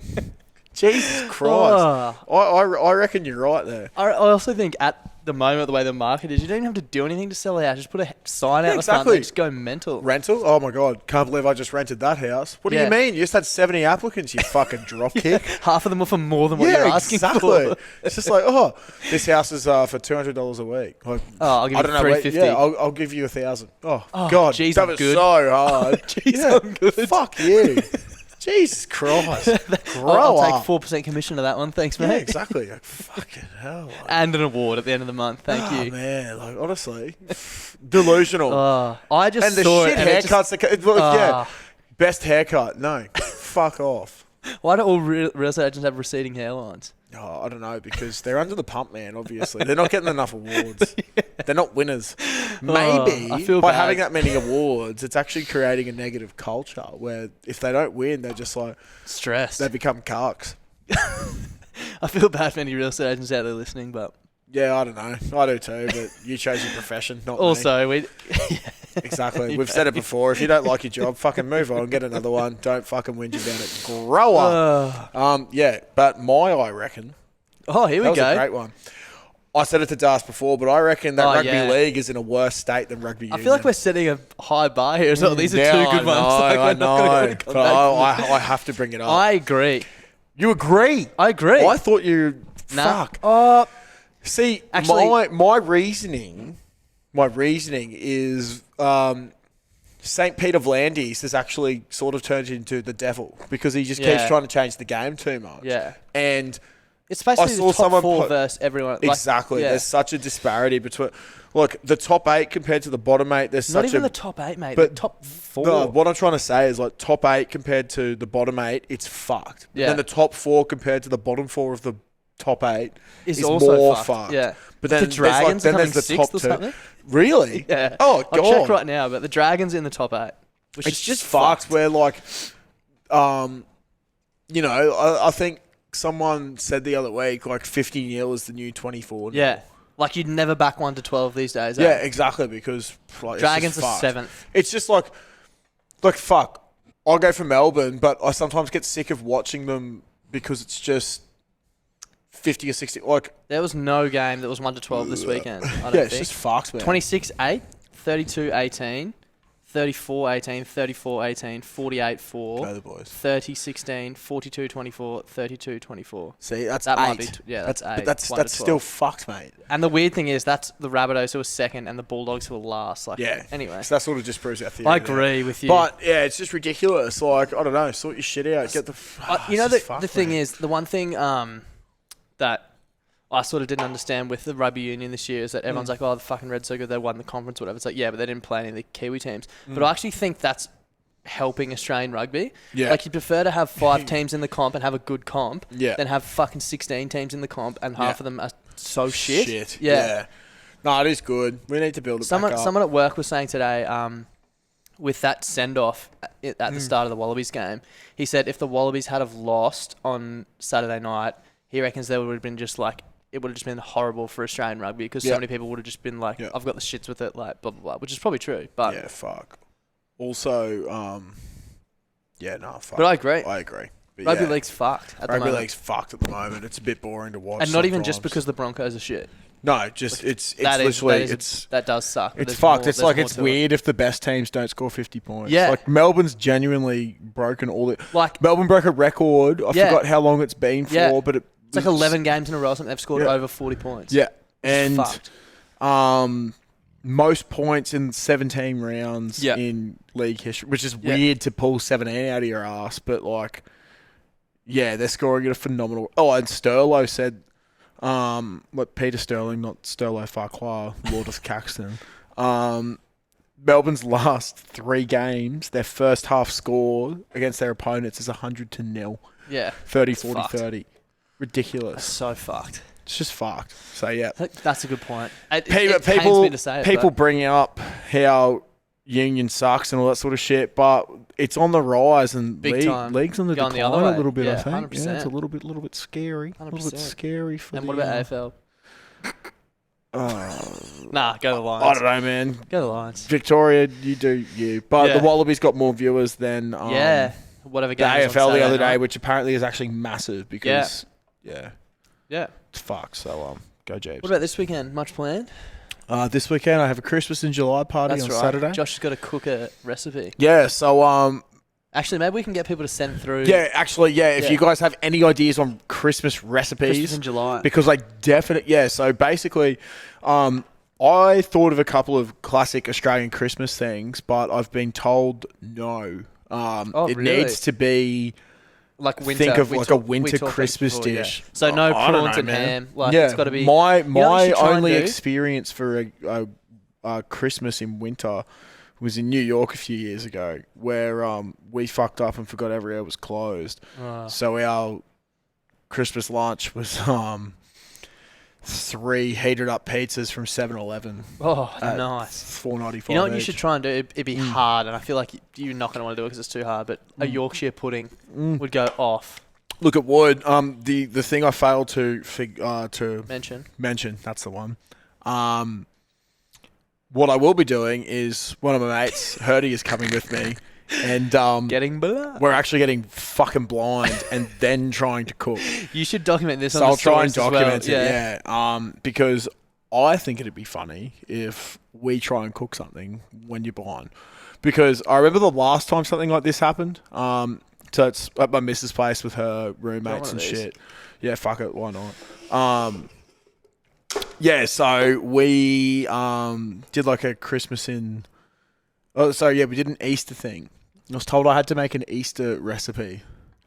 Jesus Christ. Oh. I reckon you're right there. I also think at the moment, the way the market is, you don't even have to do anything to sell a house. Just put a sign out Yeah, the front exactly. and just go mental. Rental? Oh my God. Can't believe I just rented that house. What do Yeah. you mean? You just had 70 applicants, you fucking dropkick. Half of them are for more than what you're asking exactly. for. It's just like, oh, this house is for $200 a week. Like, Oh, I'll give I you don't know. Wait, $350. yeah, I'll give you $1,000. Oh, Oh, God, jeez, that I'm was good. so hard. Jeez, I'm good. Fuck you. Jesus Christ. Grow I'll up. take 4% commission of that one. Thanks, Yeah, mate. exactly. Like, fucking hell. Like, And an award at the end of the month. Thank you. man. Like, honestly, delusional. I just and the saw shit it and it haircuts. Yeah. Ah. Best haircut. No. Fuck off. why do all real estate agents have receding hairlines? Oh, I don't know, because they're under the pump, man, obviously. They're not getting enough awards. They're not winners. Maybe I feel by bad. having that many awards, it's actually creating a negative culture where if they don't win, they're just like Stressed. they become cucks. I feel bad for any real estate agents out there listening, but Yeah, I don't know. I do too, but you chose your profession, not me. also we. Exactly. We've said it before. If you don't like your job, fucking move on, get another one. Don't fucking whinge about it. Grow up. Yeah, but I reckon. Oh, here we That was go. a great one. I said it to Das before, but I reckon that rugby yeah. league is in a worse state than rugby I union. feel like we're setting a high bar here as well. These are Yeah, two good ones. Like, I we're not gonna know. come But back from I have to bring it up. I agree. You agree? I agree. I thought you... Nah. Fuck. See, Actually- my reasoning is St. Peter Vlandis has actually sort of turned into the devil because he just keeps Yeah. trying to change the game too much. Yeah. And It's basically saw the top someone four put- versus everyone. Like, exactly, yeah. there's such a disparity between... Look, the top 8 compared to the bottom 8, there's Not such even a... the top 8, mate. but the top 4. No, what I'm trying to say is like top 8 compared to the bottom 8, it's fucked. Yeah. Then the top 4 compared to the bottom 4 of the top 8 Is is also more fucked. fucked. Yeah. But then The Dragons are there's coming sixth or something? Really? Yeah. Oh god. I'll check right now, but the Dragons in the top 8. Which It's is just fucked. Where like, you know, I think someone said the other week like 50-0 is the new 24. Yeah. Like you'd never back 1 to 12 these days. Yeah, eh? exactly. Because like, Dragons it's just are fucked. 7th. It's just like fuck. I'll go for Melbourne, but I sometimes get sick of watching them because it's just 50 or 60. Like, There was no game that was 1 to 12 this weekend. I don't yeah, it's think. just fucked, man. 26-8, 32-18, 34-18, 34-18, 48-4, Go the boys. 30-16, 42-24, 32-24. See, that's That 8. might be that's 8. But that's 1 to still 12. fucked, mate. And the weird thing is that's the Rabbitohs who are second and the Bulldogs who are last. Like, Yeah. Anyway, So that sort of just proves our theory. I there. agree with you. But yeah, it's just ridiculous. Like, I don't know, sort your shit out. Get the. You know, it's just fucked, the thing man. is, the one thing that I sort of didn't understand with the rugby union this year is that everyone's like, oh, the fucking Reds so good, they won the conference, whatever. It's like, yeah, but they didn't play any of the Kiwi teams. But I actually think that's helping Australian rugby. Yeah. Like, you'd prefer to have 5 teams in the comp and have a good comp Yeah. than have fucking 16 teams in the comp and half Yeah. of them are so shit. Yeah. No, it is good. We need to build it back up. Someone at work was saying today, with that send-off at the start of the Wallabies game, he said if the Wallabies had have lost on Saturday night, he reckons there would have been just like, it would have just been horrible for Australian rugby because so Yeah. many people would have just been like, Yeah. I've got the shits with it, like, blah, blah, blah, which is probably true. But Yeah, fuck. Also, yeah, no, fuck. But I agree. I agree. But rugby yeah, league's fucked at the Rugby moment. league's fucked at the moment. It's a bit boring to watch. And not even just sometimes. because the Broncos are shit. No, just it's That is- literally that is- it's That does suck. it's There's fucked. more- It's there's like more it's to it. weird if the best teams don't score 50 points. Yeah. Like Melbourne's genuinely broken all the Like, Melbourne broke a record. I Yeah. forgot how long it's been for, Yeah. but it's like 11 games in a row or something. They've scored Yeah. over 40 points. Yeah, It's and fucked. most points in 17 rounds Yeah. in league history, which is Yeah. weird to pull 17 out of your ass, but like, yeah, they're scoring at a phenomenal. Oh, and Sterlo said, what Peter Sterling, not Sterlo Farquhar, Lourdes Caxton. Melbourne's last 3 games, their first half score against their opponents is 100-0, Yeah. 30, It's 40, fucked. 30. That's Ridiculous. so fucked. It's just fucked. So yeah. That's a good point. It People, pains me to say it, people but- bring up how union sucks and all that sort of shit, but it's on the rise and Big time. league's on the Going the decline other way. a little bit. Yeah, I think. 100%. Yeah, it's a little bit scary. A little bit 100%. scary for. And the, what about AFL? uh, Nah, go the Lions. I don't know, man. Go the Lions. Victoria, you do you, but Yeah. the Wallabies got more viewers than Yeah. Whatever the game was on AFL the Saturday other day, night. which apparently is actually massive because yeah, Yeah. it's fucked. So go James. What about this weekend? Much planned? This weekend I have a Christmas in July party That's on right. Saturday. Josh has got to cook a recipe. Yeah, so Actually, maybe we can get people to send through. yeah, actually, yeah. If Yeah. you guys have any ideas on Christmas recipes, Christmas in July. because so basically, I thought of a couple of classic Australian Christmas things, but I've been told no. It really? needs to be Like winter. think of We like talk- a we winter talked Christmas before, yeah. dish. So no I don't prawns know, and man. ham. Like yeah, it's got to be. my what you should try and only do? experience for a Christmas in winter was in New York a few years ago, where we fucked up and forgot everywhere was closed. Oh. So our Christmas lunch was 3 heated up pizzas from 7-Eleven. Oh, at nice. $4.95. You know what you each. should try and do? It'd be hard, and I feel like you're not going to want to do it because it's too hard, but a Yorkshire pudding would go off. Look, it would. The thing I failed to Mention. that's the one. What I will be doing is one of my mates, Hurdy, is coming with me, and Getting blood. we're actually getting fucking blind and then trying to cook. You should document this So on I'll the try and stories as well. document it. Yeah. Because I think it'd be funny if we try and cook something when you're blind. Because I remember the last time something like this happened. So it's at my missus' place with her roommates and shit. Yeah, fuck it, why not? Yeah, so we did like a Christmas in. Oh, so yeah, we did an Easter thing. I was told I had to make an Easter recipe.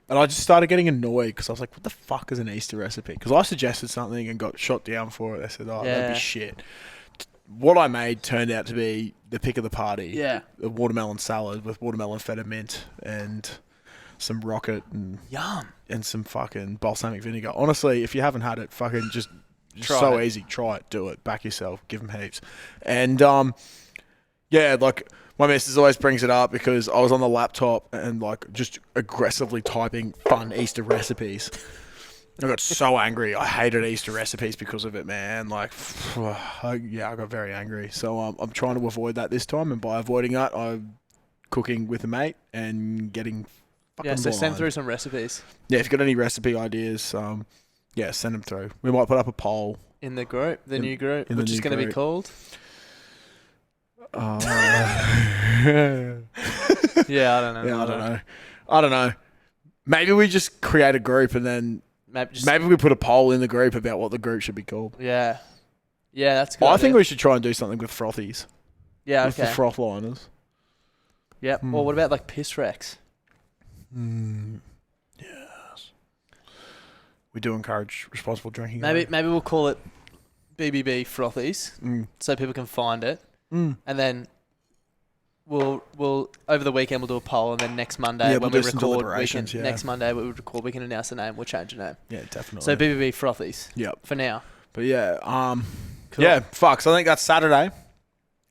And I just started getting annoyed because I was like, what the fuck is an Easter recipe? Because I suggested something and got shot down for it. They said, that'd be shit. What I made turned out to be the pick of the party. Yeah. A watermelon salad with watermelon feta mint and some rocket and Yum. and some fucking balsamic vinegar. Honestly, if you haven't had it, fucking just Try so it. easy. Try it. Do it. Back yourself. Give them heaps. And yeah, like my missus always brings it up because I was on the laptop and like just aggressively typing fun Easter recipes. I got so angry. I hated Easter recipes because of it, man. Like, I got very angry. So I'm trying to avoid that this time, and by avoiding that, I'm cooking with a mate and getting fucking Yeah, so send blind. through some recipes Yeah, if you've got any recipe ideas, send them through. We might put up a poll. in the group, the new group, in the which is new going to be group. called. Yeah, Yeah, I don't know. I don't know. Maybe we just create a group and then Maybe we put a poll in the group about what the group should be called. Yeah. Yeah, that's good. I think we should try and do something with frothies. Yeah, With the okay. froth liners. Yep. Well, what about like piss wrecks? Yes. We do encourage responsible drinking. Maybe we'll call it BBB frothies Mm. so people can find it, Mm. and then we'll over the weekend we'll do a poll, and then next Monday Yeah, when we'll we do some record, we can deliberations, yeah. next Monday we record, we can announce the name. We'll change the name. Yeah, definitely. So BBB frothies. Yep. For now. But yeah, Cool. yeah, fuck. So I think that's Saturday.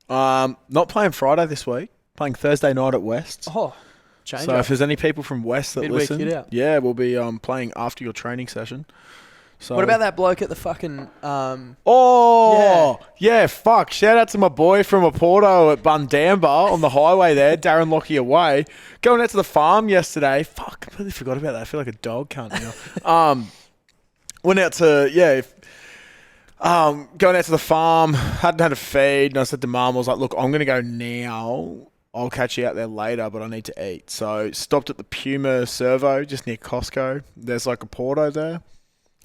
Not playing Friday this week. Playing Thursday night at West. Oh, change So it. if there's any people from West that Midweek listen, hit out. yeah, we'll be playing after your training session. So What about that bloke at the fucking Oh, yeah, fuck. Shout out to my boy from Oporto at Bundamba on the highway there, Darren Lockyer Way. Going out to the farm yesterday. Fuck, I completely forgot about that. I feel like a dog cunt now. Went out to, going out to the farm, hadn't had a feed, and I said to Mum, I was like, look, I'm going to go now. I'll catch you out there later, but I need to eat. So stopped at the Puma Servo, just near Costco. There's like a Porto there.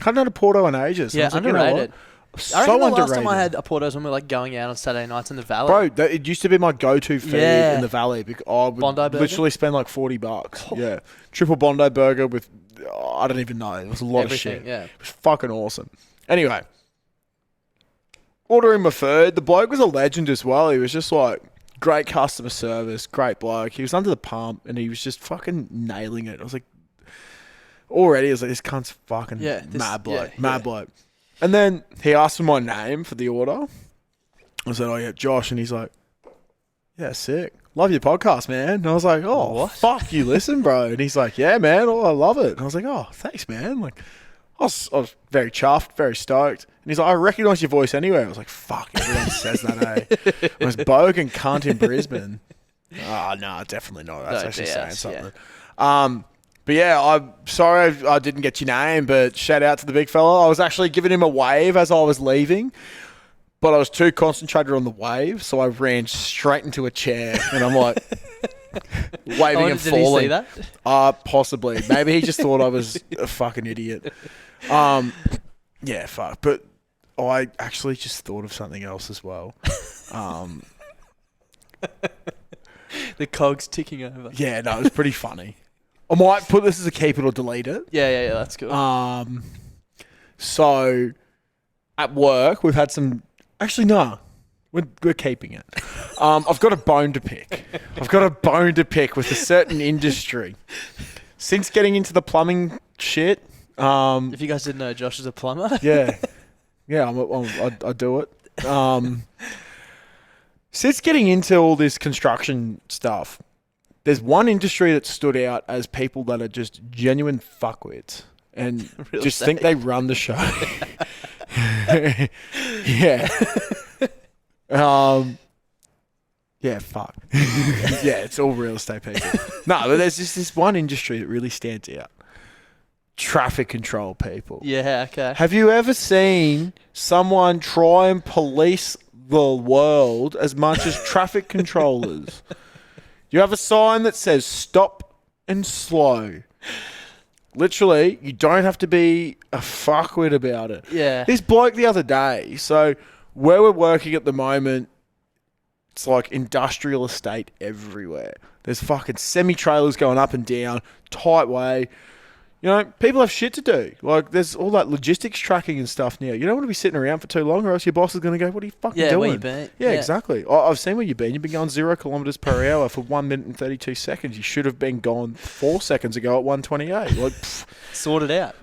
Hadn't had a Porto in ages. Yeah, I was like, you know what? underrated. I So reckon the underrated. last time I had a Portos when we were like going out on Saturday nights in the valley. Bro, it used to be my go-to feed Yeah. in the valley. Because I would Bondi burger? literally spend like $40. Yeah. Triple Bondi burger with, I don't even know. It was a lot Everything, of shit. yeah. It was fucking awesome. Anyway, ordering my food. The bloke was a legend as well. He was just like, great customer service, great bloke. He was under the pump and he was just fucking nailing it. I was like, already, I was like, this cunt's fucking mad bloke. And then he asked for my name for the order. I said, oh yeah, Josh. And he's like, yeah, sick. Love your podcast, man. And I was like, oh, What? fuck, you listen, bro. And he's like, yeah, man, I love it. And I was like, oh, thanks, man. Like, I was very chuffed, very stoked. And he's like, I recognise your voice anyway. I was like, fuck, everyone says that, eh? I was Bogue and cunt in Brisbane. Oh, no, definitely not. That's No, actually yes, saying something. But yeah, I'm sorry I didn't get your name, but shout out to the big fella. I was actually giving him a wave as I was leaving, but I was too concentrated on the wave, so I ran straight into a chair, and I'm like waving and Did falling. he see that? Possibly. Maybe he just thought I was a fucking idiot. Yeah, fuck. But I actually just thought of something else as well. The cogs ticking over. Yeah, no, it was pretty funny. I might put this as a keep it or delete it. Yeah, that's good. So at work we've had some. Actually, no, we're keeping it. I've got a bone to pick. With a certain industry. Since getting into the plumbing shit. If you guys didn't know, Josh is a plumber. Yeah. Yeah, I do it. Since getting into all this construction stuff, there's one industry that stood out as people that are just genuine fuckwits and Real just estate. think they run the show. Yeah. Yeah, fuck. Yeah, it's all real estate people. No, but there's just this one industry that really stands out. Traffic control people. Yeah, okay. Have you ever seen someone try and police the world as much as traffic controllers? You have a sign that says stop and slow. Literally, you don't have to be a fuckwit about it. Yeah. This bloke the other day, so where we're working at the moment, it's like industrial estate everywhere. There's fucking semi-trailers going up and down, tight way. You know, people have shit to do. Like, there's all that logistics tracking and stuff now. You don't want to be sitting around for too long or else your boss is going to go, what are you fucking doing? Yeah, where you been? Yeah, exactly. I've seen where you've been. You've been going 0 kilometres per hour for 1 minute and 32 seconds. You should have been gone 4 seconds ago at 128. Like, Sort it out.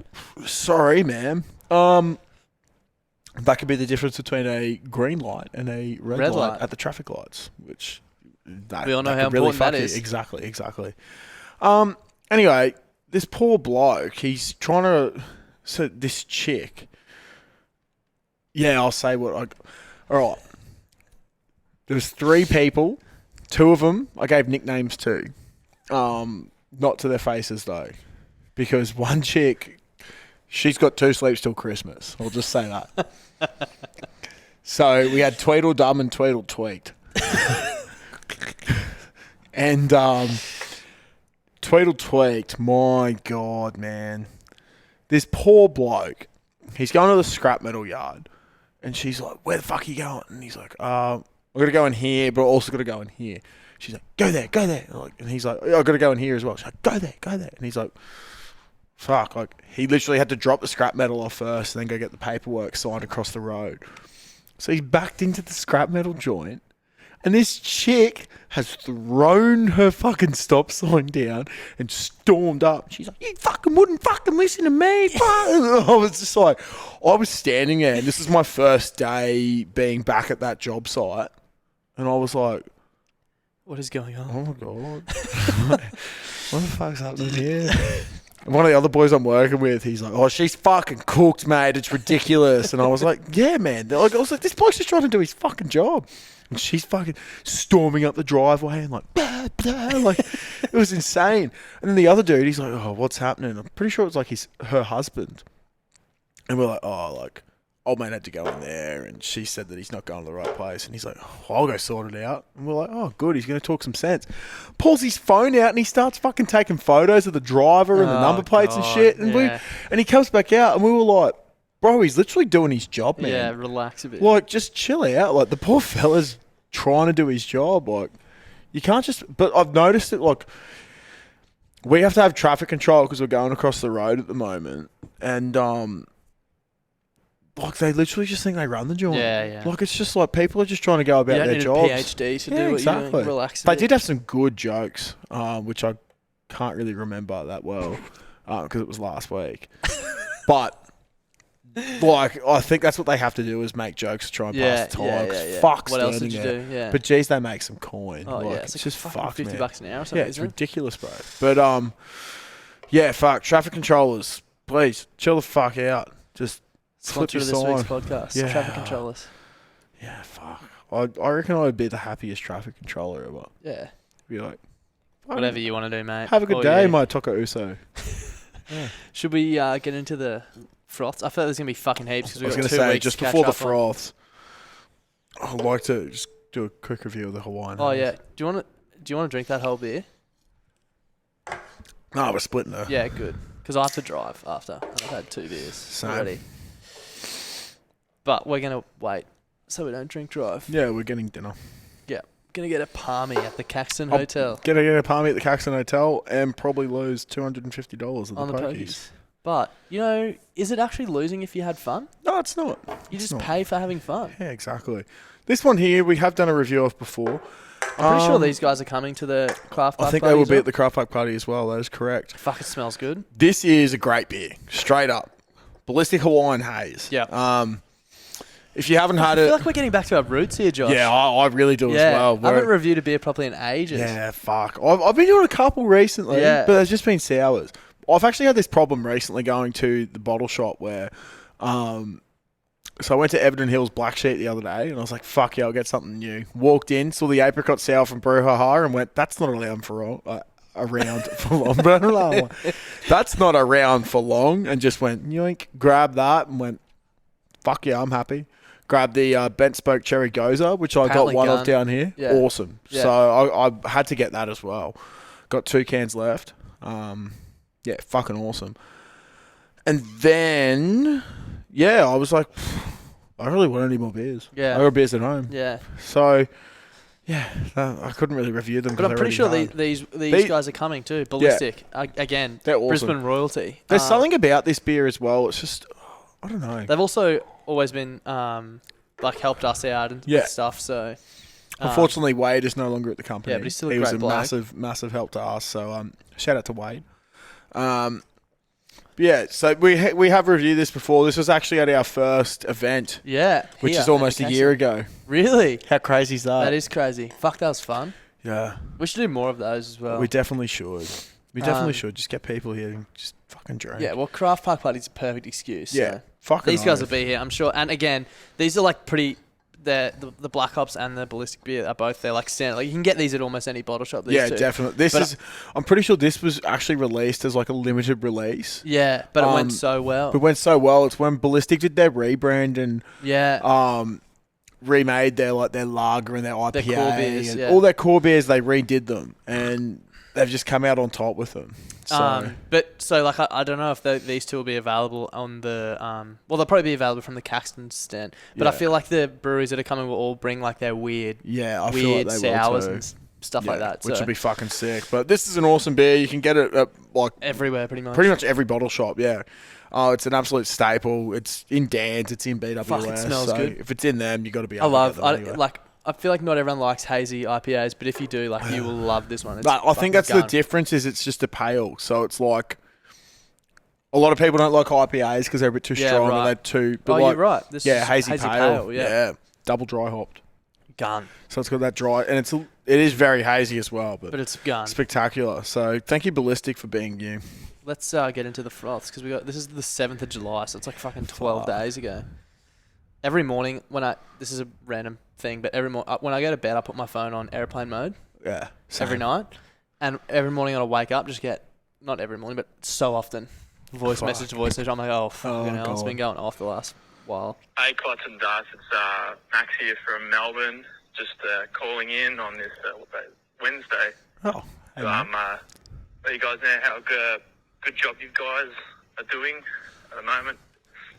sorry, man. That could be the difference between a green light and a red light at the traffic lights, which We all know how could really important that fuck you. is. Exactly. Anyway, this poor bloke, he's trying to. So this chick. Yeah, I'll say what I. All right. There was 3 people. 2 of them I gave nicknames to. Not to their faces though, because one chick, she's got 2 sleeps till Christmas. I'll just say that. So we had Tweedledum and Tweedle Tweaked. And Tweedle Tweaked, my God, man. This poor bloke, he's going to the scrap metal yard. And she's like, where the fuck are you going? And he's like, I've got to go in here, but also got to go in here. She's like, go there. And he's like, I've got to go in here as well. She's like, go there. And he's like, fuck. Like, he literally had to drop the scrap metal off first and then go get the paperwork signed across the road. So he's backed into the scrap metal joint. And this chick has thrown her fucking stop sign down and stormed up. She's like, you fucking wouldn't fucking listen to me. And I was just like, I was standing there, and this is my first day being back at that job site. And I was like, What is going on? oh my God. What the fuck's happening here? And one of the other boys I'm working with, he's like, oh, she's fucking cooked, mate. It's ridiculous. And I was like, yeah, man. I was like, this bloke's just trying to do his fucking job. And she's fucking storming up the driveway and like, blah, blah, like, it was insane. And then the other dude, he's like, oh, what's happening? I'm pretty sure it was like her husband. And we're like, oh, like, old man had to go in there and she said that he's not going to the right place. And he's like, oh, I'll go sort it out. And we're like, oh, good. He's going to talk some sense. Pulls his phone out and he starts fucking taking photos of the driver and the number plates and shit. And and he comes back out and we were like, bro, he's literally doing his job, man. Yeah, relax a bit. Like, just chill out. Like, the poor fella's trying to do his job. Like, you can't just... But I've noticed it, like, we have to have traffic control because we're going across the road at the moment. And, like, they literally just think they run the joint. Yeah. Like, it's just like people are just trying to go about you don't their need jobs. a PhD to do what you're doing. Relax a They bit. did have some good jokes, which I can't really remember that well because it was last week. But... Like, I think that's what they have to do is make jokes to try and pass the time. 'Cause fuck's What else did learning you it. do? Yeah. But geez, they make some coin. Oh, like, yeah. it's just fucking fucked, $50 man. an hour or something, Yeah, it's isn't it? ridiculous, bro. But yeah, fuck. Traffic controllers, please chill the fuck out. Just flip Sponsor your of this sign. week's podcast. Yeah. Traffic controllers. Yeah, fuck. I reckon I would be the happiest traffic controller ever. Yeah. Be like, Whatever you want to do, mate. have a good Or day, you. my Taco Uso. Should we get into the froths? I feel like there's going to be fucking heaps because I was we've going got to 2 say, weeks just to catch before the up on. froths, I'd like to just do a quick review of the Hawaiian. Oh, Haze. yeah. Do you want to drink that whole beer? No, we're splitting her. Yeah, good. Because I have to drive after. And I've had 2 beers Same. already. But we're going to wait so we don't drink drive. Yeah, we're getting dinner. Yeah. Going to get a palmy at the Caxton Hotel. Gonna get a palmy at the Caxton Hotel and probably lose $250 at On the the pokies. pokies. But, you know, is it actually losing if you had fun? No, it's not. You It's just not. pay for having fun. Yeah, exactly. This one here, we have done a review of before. I'm pretty sure these guys are coming to the craft I party. think they will be at the craft pipe party as well. That is correct. Fuck, it smells good. This is a great beer, straight up. Ballistic Hawaiian Haze. Yeah. If you haven't had I it, feel like we're getting back to our roots here, Josh. yeah, I really do as Yeah, well. I haven't reviewed a beer properly in ages. Yeah, fuck. I've been doing a couple recently, Yeah. but there's just been sours. I've actually had this problem recently going to the bottle shop where, so I went to Everton Hills Black Sheep the other day, and I was like, fuck yeah, I'll get something new. Walked in, saw the apricot sour from Brouhaha, and went, that's not around for long. Around for long, but I don't know. That's not around for long, and just went yoink, grabbed that, and went, fuck yeah, I'm happy. Grabbed the Bent Spoke Cherry Goza, which I Apparently got one gun. of down here. Yeah. Awesome. Yeah. So I had to get that as well. Got 2 cans left. Yeah, fucking awesome. And then, yeah, I was like, I really want any more beers. Yeah. I got beers at home. Yeah. So, yeah, I couldn't really review them. But I'm pretty sure these guys are coming too. Ballistic. Again, They're awesome. Brisbane royalty. There's something about this beer as well. It's just, I don't know. They've also always been like helped us out and Yeah. stuff. So Unfortunately, Wade is no longer at the company. Yeah, but he's still a he was great a bloke. massive help to us. So shout out to Wade. Yeah, so we have reviewed this before. This was actually at our first event, yeah, which here, is almost a year education. ago. Really? How crazy is that? That is crazy. Fuck, that was fun. Yeah, We should do more of those as well. we definitely should. We Um, definitely should. Just get people here and just fucking drink. Yeah, well, Craft Park Party's a perfect excuse. Yeah. So. Fucking These guys will oath. be here, I'm sure. And again, these are like pretty. The Black Ops and the Ballistic beer are both there, like standard. Like you can get these at almost any bottle shop. These Yeah, two. definitely. But I'm pretty sure this was actually released as like a limited release. Yeah, but it Um, went so well. It went so well. It's when Ballistic did their rebrand and Yeah. remade their lager and their IPA Their core beers, and yeah. all their core beers. They redid them and they've just come out on top with them. So But so like I don't know if these two will be available on the well they'll probably be available from the Caxton stand. But I Yeah. feel like the breweries that are coming will all bring like their weird yeah, I feel like weird they sours will too. and stuff like that. which So would be fucking sick. But this is an awesome beer. You can get it at like everywhere pretty much. pretty much every bottle shop. Yeah. It's an absolute staple. It's in Dan's. It's in BWS. Fuck, it smells so good. If it's in them, you got to be. I able to get them anyway. I feel like not everyone likes hazy IPAs, but if you do, like you will love this one. It's But I think that's fucking the difference. Is it's just a pale, so it's like a lot of people don't like IPAs because they're a bit too Yeah, strong right. and they're too. But Oh, like, you're right. This yeah, is hazy pale. yeah. Double dry hopped. Gun. So it's got that dry, and it is very hazy as well, but But it's gun. spectacular. So thank you, Ballistic, for being you. Let's get into the froths because this is the 7th of July, so it's like fucking 12 days ago. Every morning this is a random thing, but when I go to bed, I put my phone on airplane mode Yeah, every night, and every morning when I wake up, not every morning, but so often, voice message to voice message. I'm like, oh fucking hell, it's God. been going off the last while. Hey, Clots and Darts, it's Max here from Melbourne, just calling in on this Wednesday. Oh, hey, So, let you guys know how good job you guys are doing at the moment.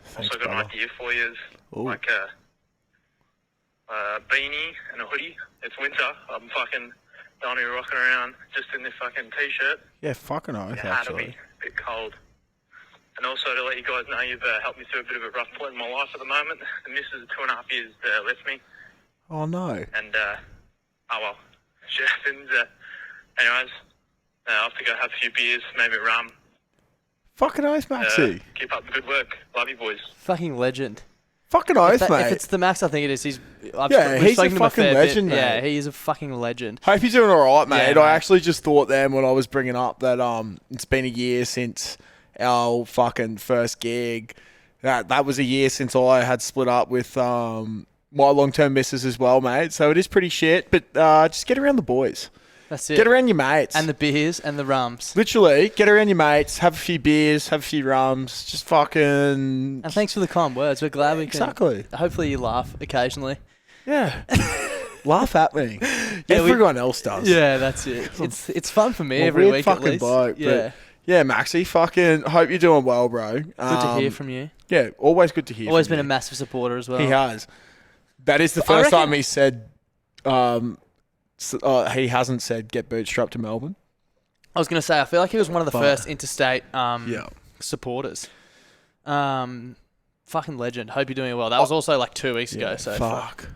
Thanks, Also got an brother. idea for you, Ooh. like a beanie and a hoodie. It's winter. I'm fucking don't be rocking around just in this fucking t-shirt. Yeah, fucking oath, Your hat will actually. be a bit cold. And also to let you guys know, you've helped me through a bit of a rough point in my life at the moment. The missus of 2.5 years left me, Oh no. and oh well, shit happens. Anyways, I'll have to go have a few beers, maybe rum. Fucking oath, Maxie. Keep up the good work. Love you, boys. Fucking legend. Fucking oath, If mate. it's the Max, I think it is. Yeah, we've he's a spoken to him fucking fair bit. legend, mate. Yeah, he is a fucking legend. Hope you're doing all right, mate. Yeah, I mate. actually just thought then when I was bringing up that it's been a year since our fucking first gig. That was a year since I had split up with my long-term missus as well, mate. So it is pretty shit, but just get around the boys. That's it. Get around your mates. And the beers and the rums. Literally, get around your mates, have a few beers, have a few rums, just fucking... And thanks for the kind words. We're glad we can. Exactly. Hopefully you laugh occasionally. Yeah. Laugh at me. Yeah, Everyone else does. Yeah, that's it. It's fun for me I'm a every weird week at fucking least. bloke, yeah. but yeah, Maxie, fucking hope you're doing well, bro. Good to hear from you. Yeah, always good to hear Always from been you. a massive supporter as well. He has. That is the I first reckon- time he said he hasn't said get bootstrapped to Melbourne. I was going to say, I feel like he was one of the But- first interstate Yeah. supporters. Fucking legend. Hope you're doing well. That was also like 2 weeks ago. So fuck.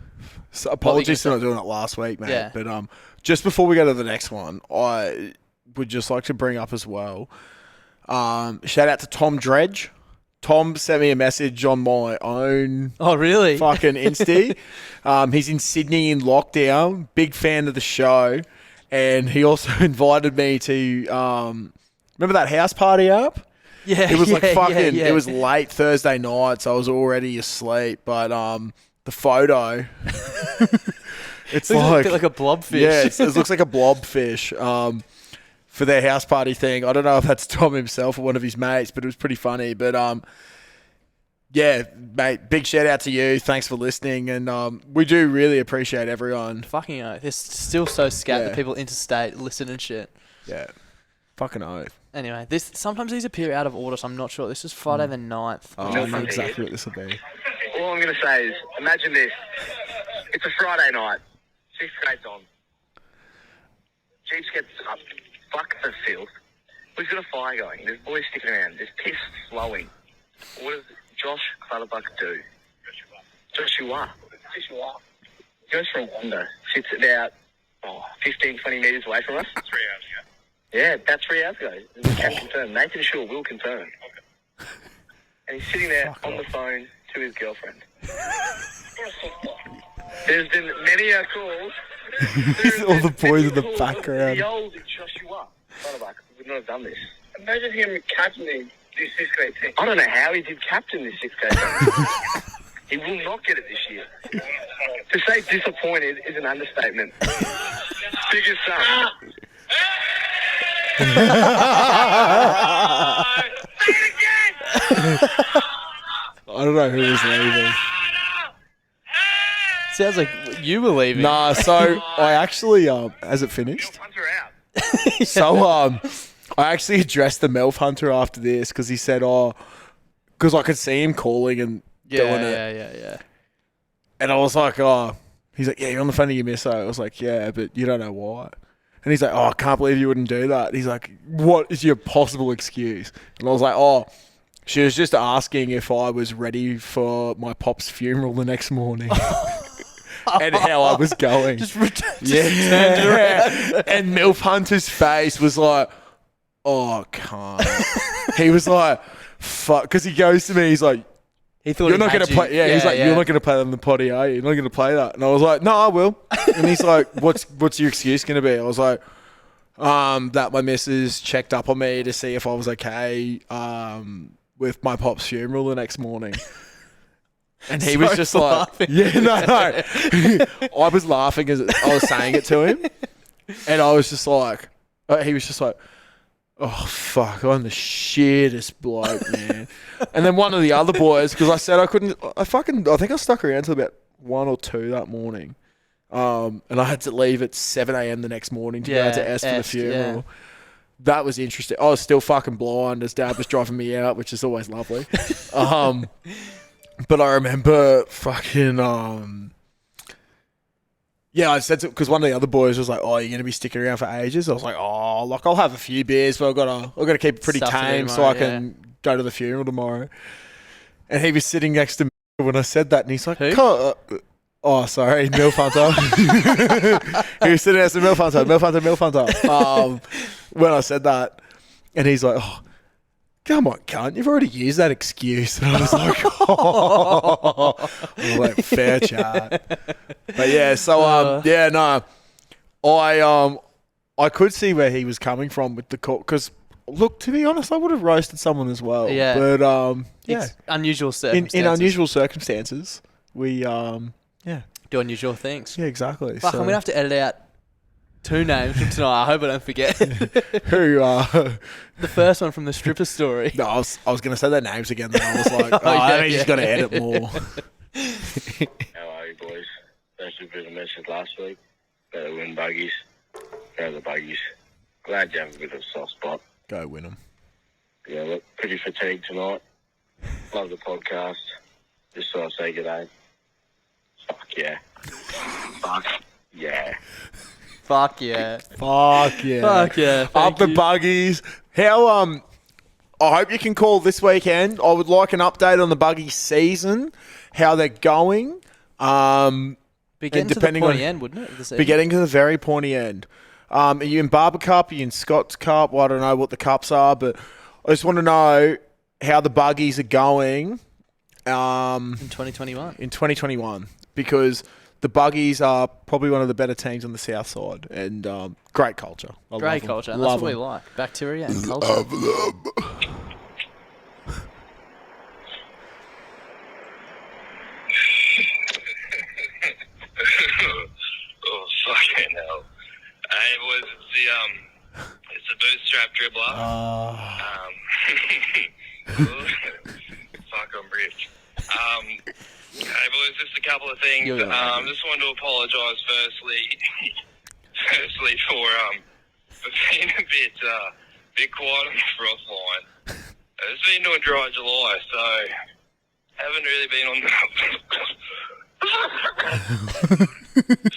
So What were you apologies for gonna not doing it last week, mate. Yeah. But just before we go to the next one, I would just like to bring up as well. Shout out to Tom Dredge. Tom sent me a message on my own Oh, really? fucking Insta. He's in Sydney in lockdown. Big fan of the show. And he also invited me to, remember that house party app? Yeah. It was like yeah, fucking, yeah. it was late Thursday night, so I was already asleep. But the photo, it's Looks a like, bit like a blobfish. yeah, it looks like a blobfish. For their house party thing. I don't know if that's Tom himself or one of his mates, but it was pretty funny. But yeah, mate, big shout out to you. Thanks for listening, and we do really appreciate everyone. Fucking oath. It's still so scat Yeah. that people interstate listen and shit. Yeah, fucking oath. Anyway, sometimes these appear out of order, so I'm not sure. This is Friday the 9th. Oh, I know exactly what this will be. All I'm going to say is, imagine this. It's a Friday night. 6th grade's on. Jeeps gets up. Fuck the filth. We've got a fire going. There's boys sticking around. There's piss flowing. What does Josh Clutterbuck do? Joshua. Goes for a wander. Sits about 15, 20 metres away from us. 3 hours ago. Yeah, about 3 hours ago. We can confirm. Nathan Shaw will confirm. Okay. And he's sitting there on the phone to his girlfriend. There's been many calls. All the boys in the background. The old Joshua Clutterbuck would not have done this. Imagine him captaining this 6th grade team. I don't know how he did captain this 6th grade team. He will not get it this year. To say disappointed is an understatement. Biggest son. I don't know who was leaving. Sounds like you were leaving. Nah, so I actually has it finished? Hunter out. So I actually addressed the MILF Hunter after this because he said, because I could see him calling and doing it. Yeah. And I was like, he's like, yeah, you're on the phone to your misso. I was like, yeah, but you don't know why. And he's like, I can't believe you wouldn't do that. And he's like, what is your possible excuse? And I was like, she was just asking if I was ready for my pop's funeral the next morning. And how I was going. Just turned it around. And MILF Hunter's face was like, oh, can't. He was like, fuck. Because he goes to me, he's like, He thought you're not going to play. Yeah, he's like, you're not going to play that on the potty, are you? You're not going to play that. And I was like, no, I will. And he's like, what's your excuse going to be? I was like, that my missus checked up on me to see if I was okay with my pop's funeral the next morning. And he was just laughing. like, yeah, no. I was laughing as I was saying it to him. And I was just like, he was just like, oh, fuck, I'm the shittest bloke, man. And then one of the other boys, because I said I couldn't, I think I stuck around till about 1 or 2 that morning. And I had to leave at 7 a.m. the next morning to go to S for the funeral. Yeah. That was interesting. I was still fucking blind as Dad was driving me out, which is always lovely. But I remember fucking, yeah, I said because one of the other boys was like, "Oh, you're gonna be sticking around for ages." I was like, "Oh, like I'll have a few beers, but I've got to keep it pretty Stuff to do tame so tomorrow, I can go to the funeral tomorrow." And he was sitting next to me when I said that, and he's like, Who? "Oh, sorry, MILF Hunter." He was sitting next to MILF Hunter. When I said that, and he's like, "Oh, come on, cunt, you've already used that excuse." And I was like, oh. I was like, fair chat. But yeah, so, yeah, no. I could see where he was coming from with the call. Because, look, to be honest, I would have roasted someone as well. Yeah. But, yeah. It's unusual circumstances. In unusual circumstances, we, yeah. Do unusual things. Yeah, exactly. Fuck, so, I'm going to have to edit out 2 names from tonight. I hope I don't forget. who, The first one from the stripper story. no, I was going to say their names again, then I was like, yeah, he's got to edit more. How are you, boys? Thanks for a bit of message last week. Better win buggies. Go the buggies. Glad you have a bit of a soft spot. Go win them. Yeah, look, pretty fatigued tonight. Love the podcast. Just thought I'd say good day. Fuck yeah. Fuck yeah. Fuck yeah. Fuck yeah. Fuck yeah. Up the buggies. How, I hope you can call this weekend. I would like an update on the buggy season, how they're going. Be getting to the pointy end, wouldn't it? Of the season? Be getting to the very pointy end. Are you in Barber Cup? Are you in Scott's Cup? Well, I don't know what the cups are, but I just want to know how the buggies are going In 2021. in 2021 because the buggies are probably one of the better teams on the south side and great culture. I love Great them. culture. And Love that's what we them. like. Bacteria and culture. Oh, fucking hell. Hey, boys, it's the bootstrap dribbler. Fuck, I'm rich. Hey, boys, just a couple of things. You're right. Just wanted to apologise firstly for being a bit quiet on the frost line. It's been to a dry July, so haven't really been on the...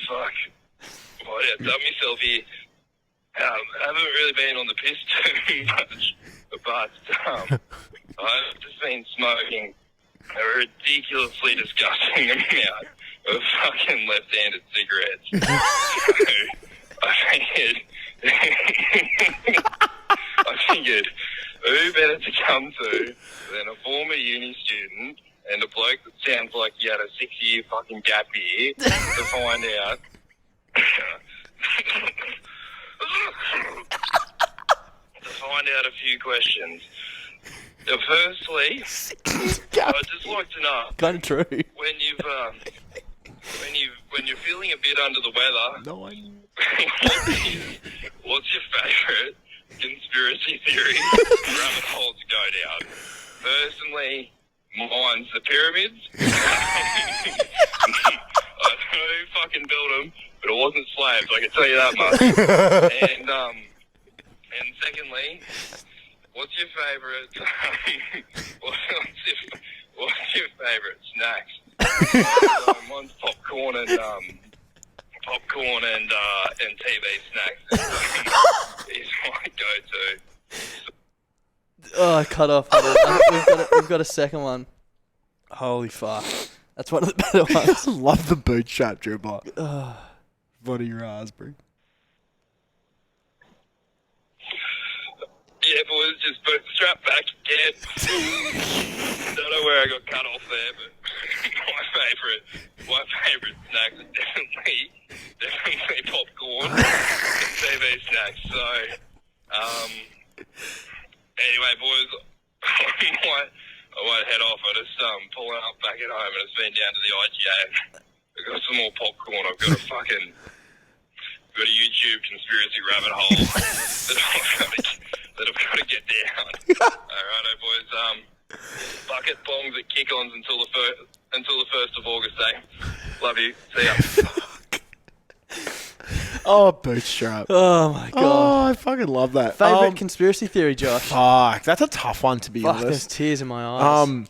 Fuck. Why'd I done myself here? Haven't really been on the piss too much, but I've just been smoking a ridiculously disgusting amount of fucking left-handed cigarettes. So I figured, who better to come to than a former uni student and a bloke that sounds like he had a 6-year fucking gap year to find out. A few questions. Firstly, I'd just like to know Kind of true. when you're feeling a bit under the weather. What's your favourite conspiracy theory rabbit hole to go down? Personally, mine's the pyramids. I don't know who fucking built them, but it wasn't slaves, I can tell you that much. And secondly, what's your favourite? what's your favourite snacks? Mine's popcorn and TV snacks. Is my go-to. Oh, I cut off. We've got a second one. Holy fuck. That's one of the better ones. I love the bootstrap dribbler. Bloody raspberry. Yeah, boys, just bootstrap back again. Don't know where I got cut off there, but my favourite snacks are definitely popcorn and TV snacks. So, anyway, boys, I might head off. I just pulling up back at home, and it's been down to the IGA. I've got some more popcorn. I've got a YouTube conspiracy rabbit hole that I've got to get down. Alrighto, boys. Bucket bombs at kick-ons until the 1st of August, eh? Love you. See ya. Oh, bootstrap. Oh my god. Oh, I fucking love that. Favorite conspiracy theory, Josh? Fuck, that's a tough one to be Fuck, there's honest. tears in my eyes.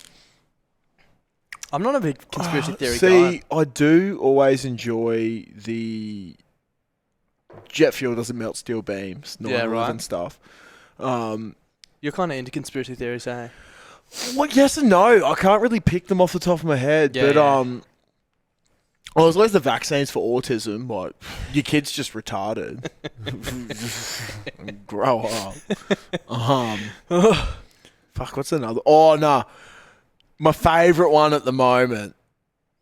I'm not a big conspiracy theory guy. See, I do always enjoy the jet fuel doesn't melt steel beams, Yeah, right. and stuff. You're kind of into conspiracy theories, eh? Well, yes and no. I can't really pick them off the top of my head, Yeah, but yeah. well, there's always the vaccines for autism. Like, your kid's just retarded. Grow up. Fuck, what's another? Oh, no. My favourite one at the moment.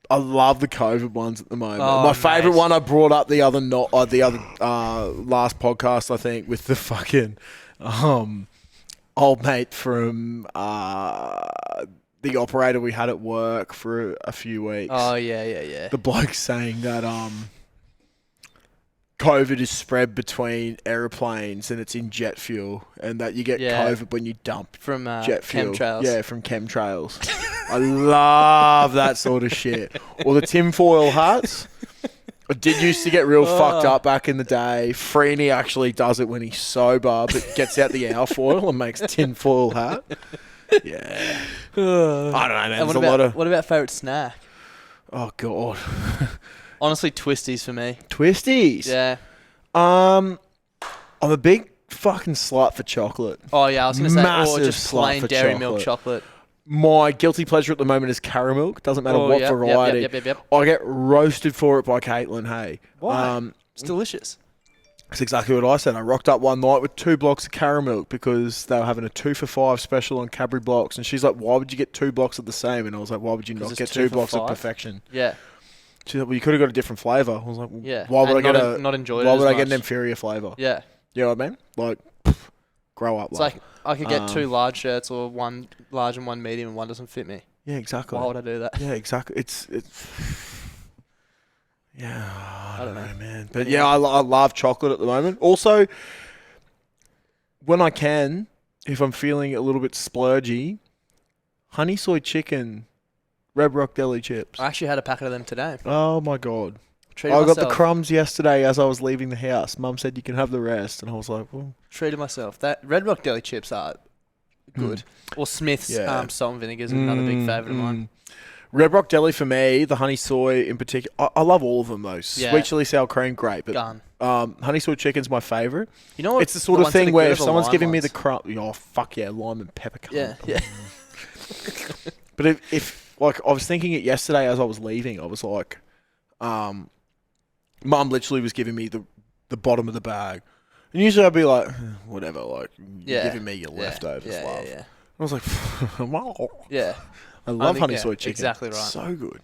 I love the COVID ones at the moment. Oh, My favourite nice. one I brought up the other last podcast, I think, with the fucking old mate from the operator we had at work for a few weeks. Oh, yeah. The bloke saying that COVID is spread between aeroplanes and it's in jet fuel, and that you get Yeah. COVID when you dump From jet fuel. chemtrails. Yeah, from chemtrails. I love that sort of shit. Or the tinfoil hats. I did used to get real fucked up back in the day. Freeney actually does it when he's sober, but gets out the alfoil and makes a tinfoil hat. Yeah. I don't know, man. And There's a lot of... what about favourite snack? Oh, God. Honestly, Twisties for me. Twisties. Yeah. I'm a big fucking slut for chocolate. Oh, yeah, I was going to say, or Massive just slut plain for dairy milk chocolate. My guilty pleasure at the moment is caramel. Doesn't matter what variety. Yep. I get roasted for it by Caitlin, hey. Why? It's delicious. That's exactly what I said. I rocked up one night with 2 blocks of caramel because they were having a 2 for $5 special on Cadbury blocks. And she's like, why would you get 2 blocks of the same? And I was like, why would you 'Cause not it's get 2 2 for blocks of 5? perfection? Yeah. She's like, well, you could have got a different flavour. I was like, well, Yeah. why would And I not get en- not enjoyed it why as would I get an much. inferior flavour? Yeah. You know what I mean? Like, grow up. It's like I could get 2 Um, large shirts or 1 large and 1 medium and one doesn't fit me. yeah, exactly. Why would I do that? Yeah, exactly. It's yeah, I don't know, man. But Anyway. yeah, I love chocolate at the moment. Also, when I can, if I'm feeling a little bit splurgy, honey soy chicken, Red Rock Deli chips. I actually had a packet of them today. Oh my god. Treated I got the myself. crumbs yesterday as I was leaving the house. Mum said you can have the rest, and I was like, well, Treated myself. That Red Rock Deli chips are good. Or Smith's Yeah. Salt and Vinegar is another big favourite of mine. Red Rock Deli for me, the honey soy in particular. I love all of them though. Yeah. Sweet chili sour cream, great, but Gun. honey soy chicken's my favourite. You know what? It's the sort of ones that thing are where good if are the someone's lime giving me ones. the crumb, oh fuck yeah, lime and pepper. Yeah, yeah. But if like I was thinking it yesterday as I was leaving, I was like, Mum literally was giving me the bottom of the bag, and usually I'd be like, whatever, like you're Yeah. giving me your Yeah. leftovers, Yeah, love. yeah, I was like, wow. yeah. I love think- honey yeah, soy chicken. exactly right. So good.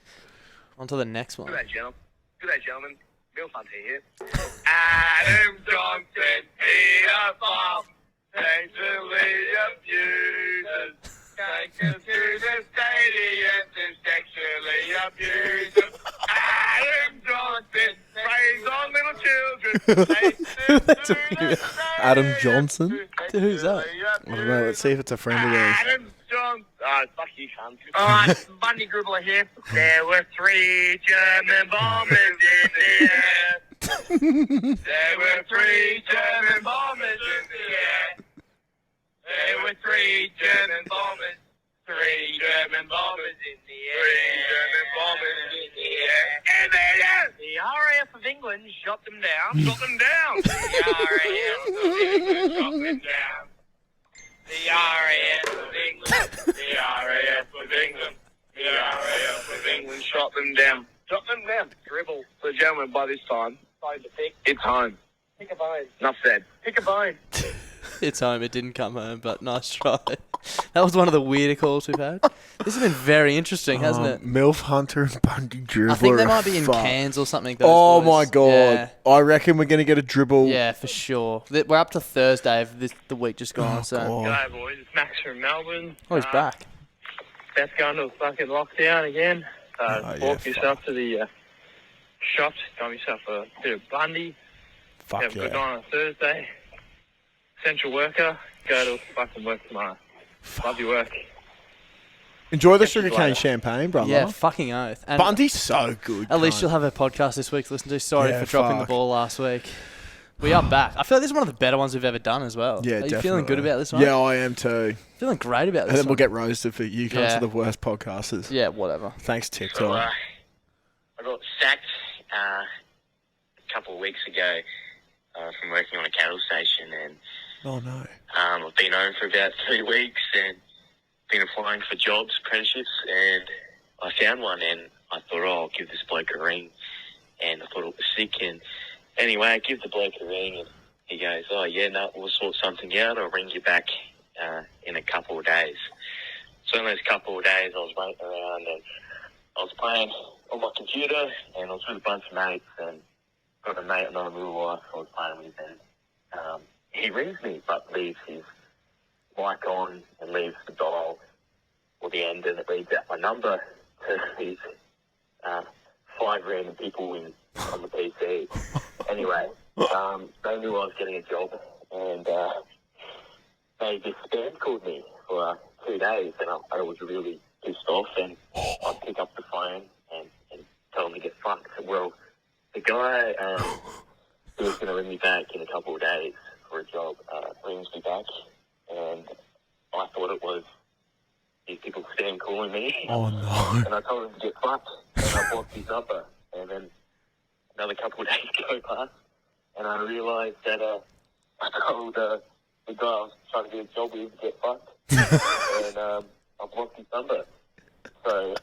On to the next one. Good day, gentlemen. Real fun here. Adam Johnson, Peter sexually abusers. Take us to the stadiums and sexually abusers. Adam Johnson preys on little children. Takes them to the Adam stadiums Johnson? to Who's that? sexually I don't know. Let's see if it's a friend of theirs. Adam Johnson. Oh, fuck you, cunt. Alright, Bundy Dribble here. There were 3 German bombers in the air. There were 3 German bombers in the air. There were 3 German bombers. 3 German bombers in the air. 3 German bombers in the air. And then the RAF of England shot them down. Shot them down. The RAF of England shot them down. The RAF of England. The RAF of England. The RAF of England shot them down. Shot them down. Dribble. So, gentlemen, by this time, it's home. Pick a bone. Enough said. Pick a bone. It's home. It didn't come home, but nice try. That was one of the weirder calls we've had. This has been very interesting, hasn't it? MILF Hunter and Bundy Dribble. I think they might be in Fuck. cans or something. Those Oh boys. my god! Yeah. I reckon we're gonna get a dribble. Yeah, for sure. We're up to Thursday of the week just gone. So, God. G'day, boys. It's Max from Melbourne. oh, he's back. That's going to a fucking lockdown again. So, Oh, walk yeah, yourself to the shops, got yourself a bit of Bundy. Fuck Have a good yeah! night on Thursday. Essential worker, go to fucking work tomorrow. Love your work. Enjoy the Catch you sugarcane later. champagne, brother. Yeah, fucking oath. And Bundy's so good. at least cunt. you'll have a podcast this week to listen to. Sorry Yeah, for dropping fuck. the ball last week. We are back. I feel like this is one of the better ones we've ever done as well. Yeah, Are you definitely. feeling good about this one? Yeah, I am too. Feeling great about this And then one. we'll get roasted for you guys Yeah. are the worst podcasters. Yeah, whatever. Thanks, So, TikTok. I got sacked a couple of weeks ago from working on a cattle station, and Oh no. I've been home for about 3 weeks and been applying for jobs, apprenticeships, and I found one, and I thought, oh, I'll give this bloke a ring, and I thought it was sick, and anyway, I give the bloke a ring, and he goes, oh yeah, no, we'll sort something out, I'll ring you back in a couple of days. So in those couple of days, I was waiting around, and I was playing on my computer, and I was with a bunch of mates, and got a mate in real life I was playing with, and he rings me, but leaves his mic on and leaves the dial or the end, and it reads out my number to these 5 random people on the PC. Anyway, they knew I was getting a job, and they just spam called me for 2 days, and I was really pissed off, and I pick up the phone and tell them to get fucked. Well, the guy who was going to ring me back in a couple of days for a job rings me back, and I thought it was these people spam calling me. Oh no. And I told him to get fucked, and I blocked his number. And then another couple of days go past, and I realised that I told the guy I was trying to get a job with to get fucked, and I blocked his number. So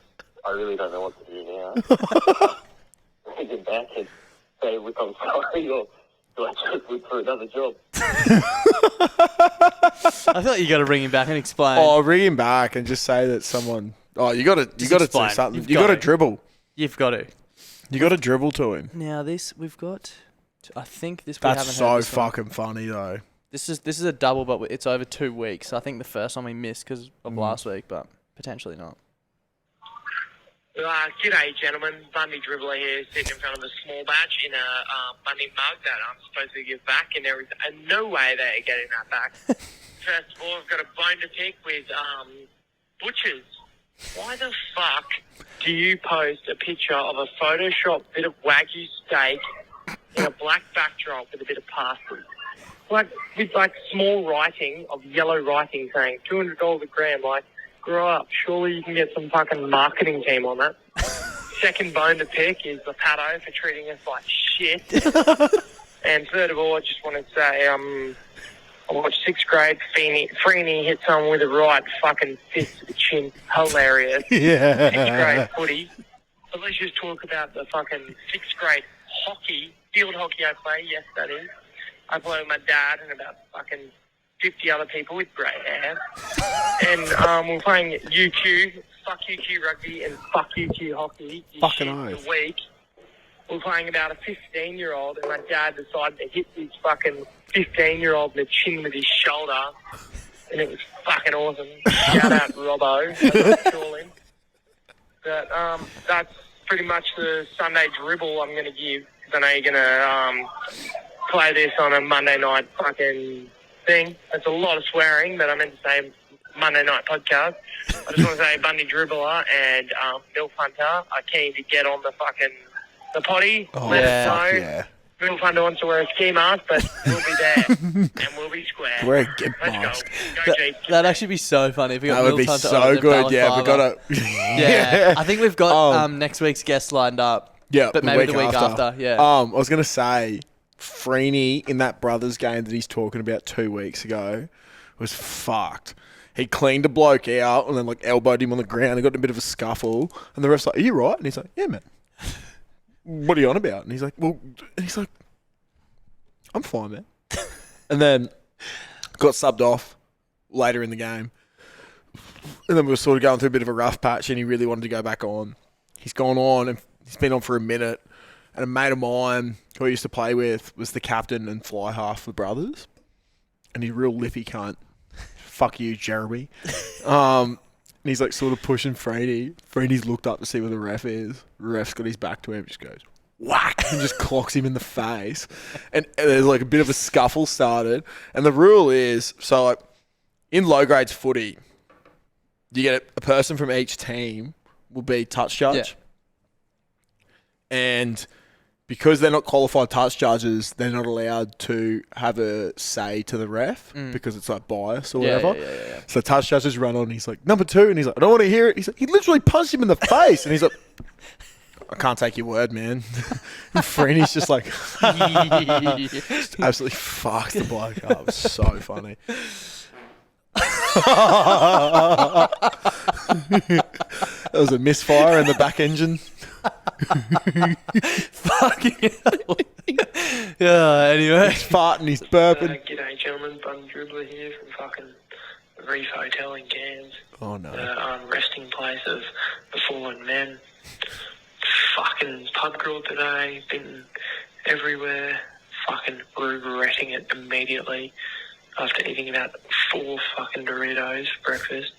I really don't know what to do now. Bring him back and say, look, I'm sorry, or Do I just look for another job? I thought you got to bring him back and explain. Oh, ring him back and just say that someone. Oh, you got to do explain. something. You've You got to got to. dribble. You've got to. You got to dribble to him. Now this we've got. I think this. That's we haven't so heard this one. fucking funny though. This is a double, but it's over 2 weeks. So I think the first one we missed because of last week, but potentially not. G'day, gentlemen. Bundy Dribbler here, sitting in front of a small batch in a Bundy mug that I'm supposed to give back, and there is no way they're getting that back. First of all, I've got a bone to pick with butchers. Why the fuck do you post a picture of a Photoshop bit of Wagyu steak in a black backdrop with a bit of parsley? Like, with small writing of yellow writing saying $200 a gram, like, grow up. Surely you can get some fucking marketing team on that. Second bone to pick is the Pato for treating us like shit. And third of all, I just want to say, I watched 6th grade. Freeney hit someone with a right fucking fist to the chin. Hilarious. Yeah. 6th grade footy. But let's just talk about the fucking 6th grade hockey. Field hockey I play, yes that is. I play with my dad and about fucking 50 other people with grey hair. And we're playing UQ, fuck UQ rugby and fuck UQ hockey. Fucking oath. The week. We're playing about a 15-year-old, and my dad decided to hit this fucking 15-year-old in the chin with his shoulder, and it was fucking awesome. Shout out Robbo. That's all in. But that's pretty much the Sunday dribble I'm going to give, because I know you're going to play this on a Monday night fucking thing. That's a lot of swearing, but I meant to say Monday night podcast. I just want to say Bundy Dribbler and Milf Hunter are keen to get on the potty. Oh, Let yeah. us know. Yeah. Milf Hunter wants to wear a ski mask, but we'll be there and we'll be square. Wear a gimp Let's mask. go. Go, G. That'd actually be so funny if we got That would be Milf Hunter so on good. and Yeah, we Balaclava. got to. Yeah, I think we've got next week's guest lined up. Yeah, but maybe the week after. Yeah. I was gonna say, Freeney in that Brothers game that he's talking about 2 weeks ago was fucked. He cleaned a bloke out and then elbowed him on the ground and got in a bit of a scuffle. And the ref's like, "Are you right?" And he's like, "Yeah, man." "What are you on about?" And he's like, "I'm fine, man." And then got subbed off later in the game. And then we were sort of going through a bit of a rough patch and he really wanted to go back on. He's gone on and he's been on for a minute. And a mate of mine who I used to play with was the captain and fly half for the Brothers. And he's a real lippy cunt. Fuck you, Jeremy. And he's sort of pushing Freeney. Freeney's looked up to see where the ref is. The ref's got his back to him, just goes, whack, and just clocks him in the face. And there's a bit of a scuffle started. And the rule is, so in low grades footy, you get a person from each team will be touch judge. Yeah. And because they're not qualified touch judges, they're not allowed to have a say to the ref because it's bias or whatever. Yeah. So the touch judges run on and he's like, number 2, and he's like, I don't want to hear it. He's like, he literally punched him in the face. And he's like, I can't take your word, man. And Freeney's just just absolutely fucked the bloke up. It was so funny. That was a misfire in the back engine. Fucking hell. Yeah, anyway. He's farting, he's burping. G'day, gentlemen. Bundy Dribbler here from fucking Reef Hotel in Cairns. Oh, no. Resting place of the fallen men. Fucking pub crawl today. Been everywhere. Fucking regretting it immediately after eating about 4 fucking Doritos for breakfast.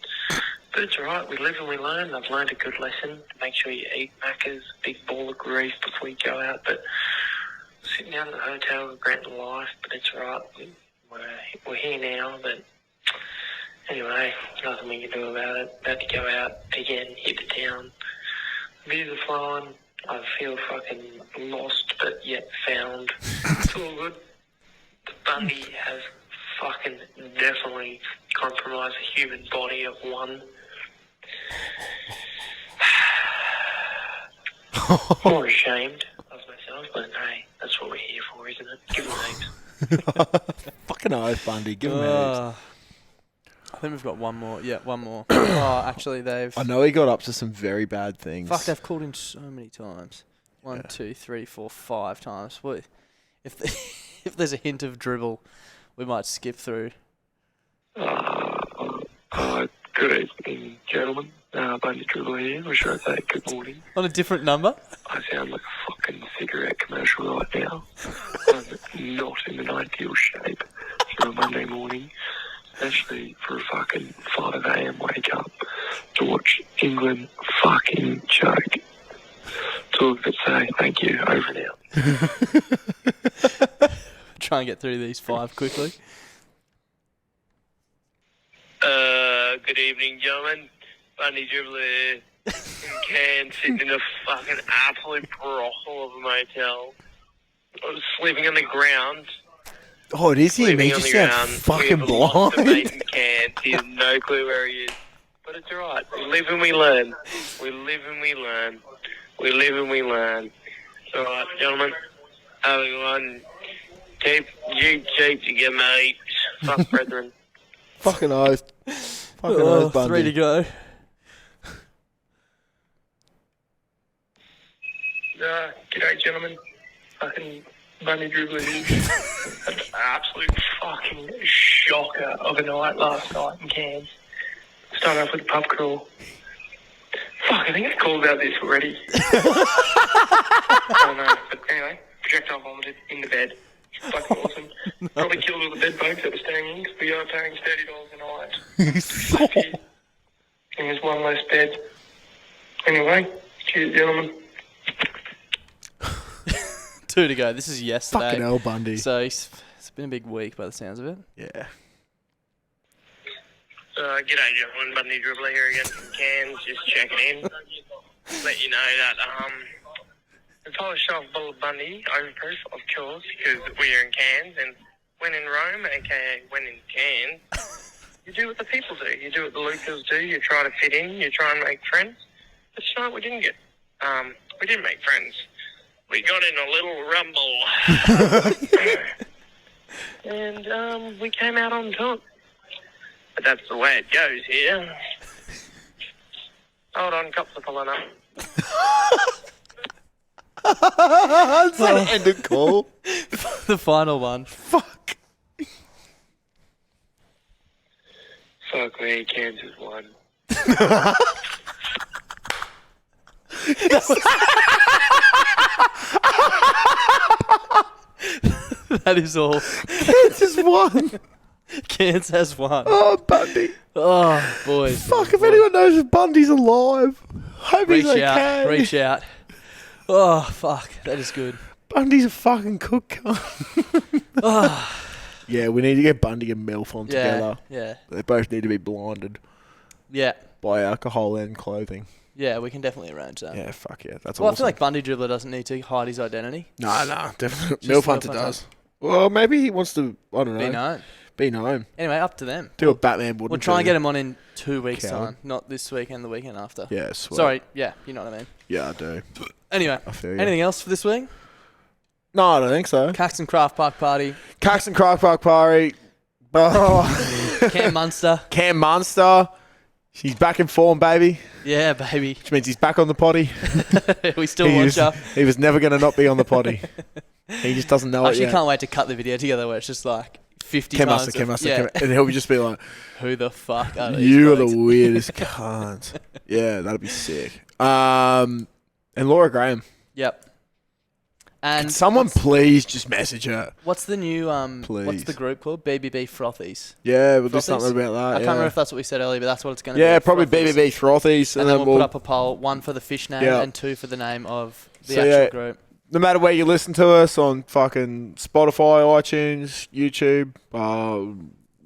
But it's alright, we live and we learn. I've learned a good lesson. Make sure you eat Macca's, big ball of grief before you go out. But sitting down in the hotel, regretting life, but it's alright. We're here now, but anyway, nothing we can do about it. About to go out again, hit the town. Beers are flowing. I feel fucking lost, but yet found. It's all good. The Bundy has fucking definitely compromised the human body of one. More ashamed of myself, but hey, that's what we're here for, isn't it? Give them heaps. Fucking oath, Bundy. Give him heaps. I think we've got one more. Yeah, one more. Oh, actually, they've... I know he got up to some very bad things. Fuck, they've called in so many times. 1, 2, 3, 4, 5 times. What? If they... if there's a hint of dribble, we might skip through. Good evening, gentlemen. Bundy Dribble here. Or should I say good morning? On a different number? I sound like a fucking cigarette commercial right now. I'm not in an ideal shape for a Monday morning, especially for a fucking 5 a.m. wake up to watch England fucking choke. To look at say thank you, over now. Try and get through these 5 quickly. Good evening, gentlemen. Bundy Dribble here. In Cairns, sitting in a fucking absolute brothel of a motel. I was sleeping on the ground. Oh, it is him. Sleeping He on just the sounds ground. fucking We have lost a mate blind. in Cairns. He has no clue where he is. But it's alright. We live and we learn. We live and we learn. We live and we learn. It's alright, gentlemen. Everyone, keep to get mates. Fuck brethren. Fucking oath. Fucking oath, Bundy. 3 to go. G'day, gentlemen. Fucking Bundy Dribble here. An absolute fucking shocker of a night last night in Cairns. Started off with a pub crawl. Fuck, I think I called about this already. I don't know, but anyway, projectile vomited in the bed. Fucking awesome. Probably killed all the bed bugs that were staying in because we are paying $30 a night. And there's one less bed. Anyway, cheers, gentlemen. 2 to go. This is yesterday. Fucking hell, Bundy. So it's been a big week by the sounds of it. Yeah. G'day, gentlemen. Bundy Dribble here again from Cairns. Just checking in. Let you know that the polished off Bull Bundy overproof, of course, because we're in Cairns, and when in Rome, aka when in Cairns, you do what the people do. You do what the locals do. You try to fit in. You try and make friends. But tonight we didn't get. We didn't make friends. We got in a little rumble. And we came out on top. But that's the way it goes here. Hold on, cops are pulling up. That's an end of call. The final one. Fuck. Fuck me, Kansas won. That is all. Kansas won. Cairns has won. Oh, Bundy. Oh, boys. Fuck, if anyone knows if Bundy's alive, hope he's Reach out. okay. Reach out. Oh, fuck. That is good. Bundy's a fucking cook cunt. Oh, Yeah, we need to get Bundy and Milf on together. yeah. They both need to be blinded Yeah. by alcohol and clothing. Yeah, we can definitely arrange that. Yeah, fuck yeah. That's Well, awesome. I feel like Bundy Dribbler doesn't need to hide his identity. No, definitely. Just Milf Hunter Milf Hunter. does. Well, maybe he wants to, I don't know. Be known. Be known. Anyway, up to them. Do what Batman wouldn't We'll try and do. get him on in 2 weeks' Coward. time. Not this weekend, the weekend after. Yeah, sweet. Sorry, yeah, you know what I mean. Yeah, I do. Anyway, I feel you. anything else for this week? No, I don't think so. Caxton Craft Park Party, Caxton Craft Park Party. Oh. Cam Munster. Cam Munster. He's back in form, baby. Yeah, baby. Which means he's back on the potty. We still watch her. He was never going to not be on the potty. He just doesn't know I it actually yet. can't wait to cut the video together where it's just like 50 Cam times. Munster, Cam Munster, Yeah. and he'll just be like, Who the fuck are these you are blokes? the weirdest cunt. Yeah, that'd be sick. And Laura Graham. Yep. And Can someone please just message her? what's the new what's Please. the group called? BBB Frothies. Yeah, we'll do Frothies? something about that. I yeah. can't remember if that's what we said earlier, but that's what it's going to be. Yeah, probably Frothies. BBB Frothies. And then we'll put up a poll, 1 for the fish name Yeah. and 2 for the name of the So, actual yeah. group. No matter where you listen to us on fucking Spotify, iTunes, YouTube,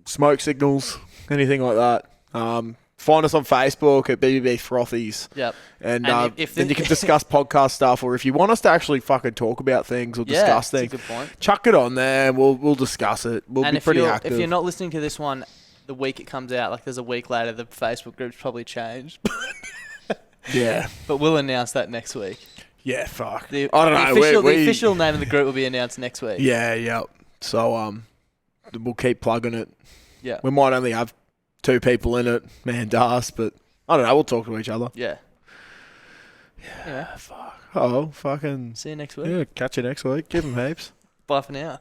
smoke signals, anything like that. Find us on Facebook at BBB Frothies. Yep. And, And if then the- you can discuss podcast stuff, or if you want us to actually fucking talk about things or Yeah, discuss that's a things, good point. chuck it on there and we'll discuss it. We'll And be pretty if active. you're not listening to this one the week it comes out, like there's a week later, the Facebook group's probably changed. Yeah. But we'll announce that next week. Yeah, fuck. The, I don't the know. Official, we- the official name of the group will be announced next week. Yeah, yeah. So we'll keep plugging it. Yeah. We might only have 2 people in it, me and Das, but I don't know. We'll talk to each other. Yeah. Anyway, Fuck. Oh, fucking. see you next week. Yeah, catch you next week. Give them heaps. Bye for now.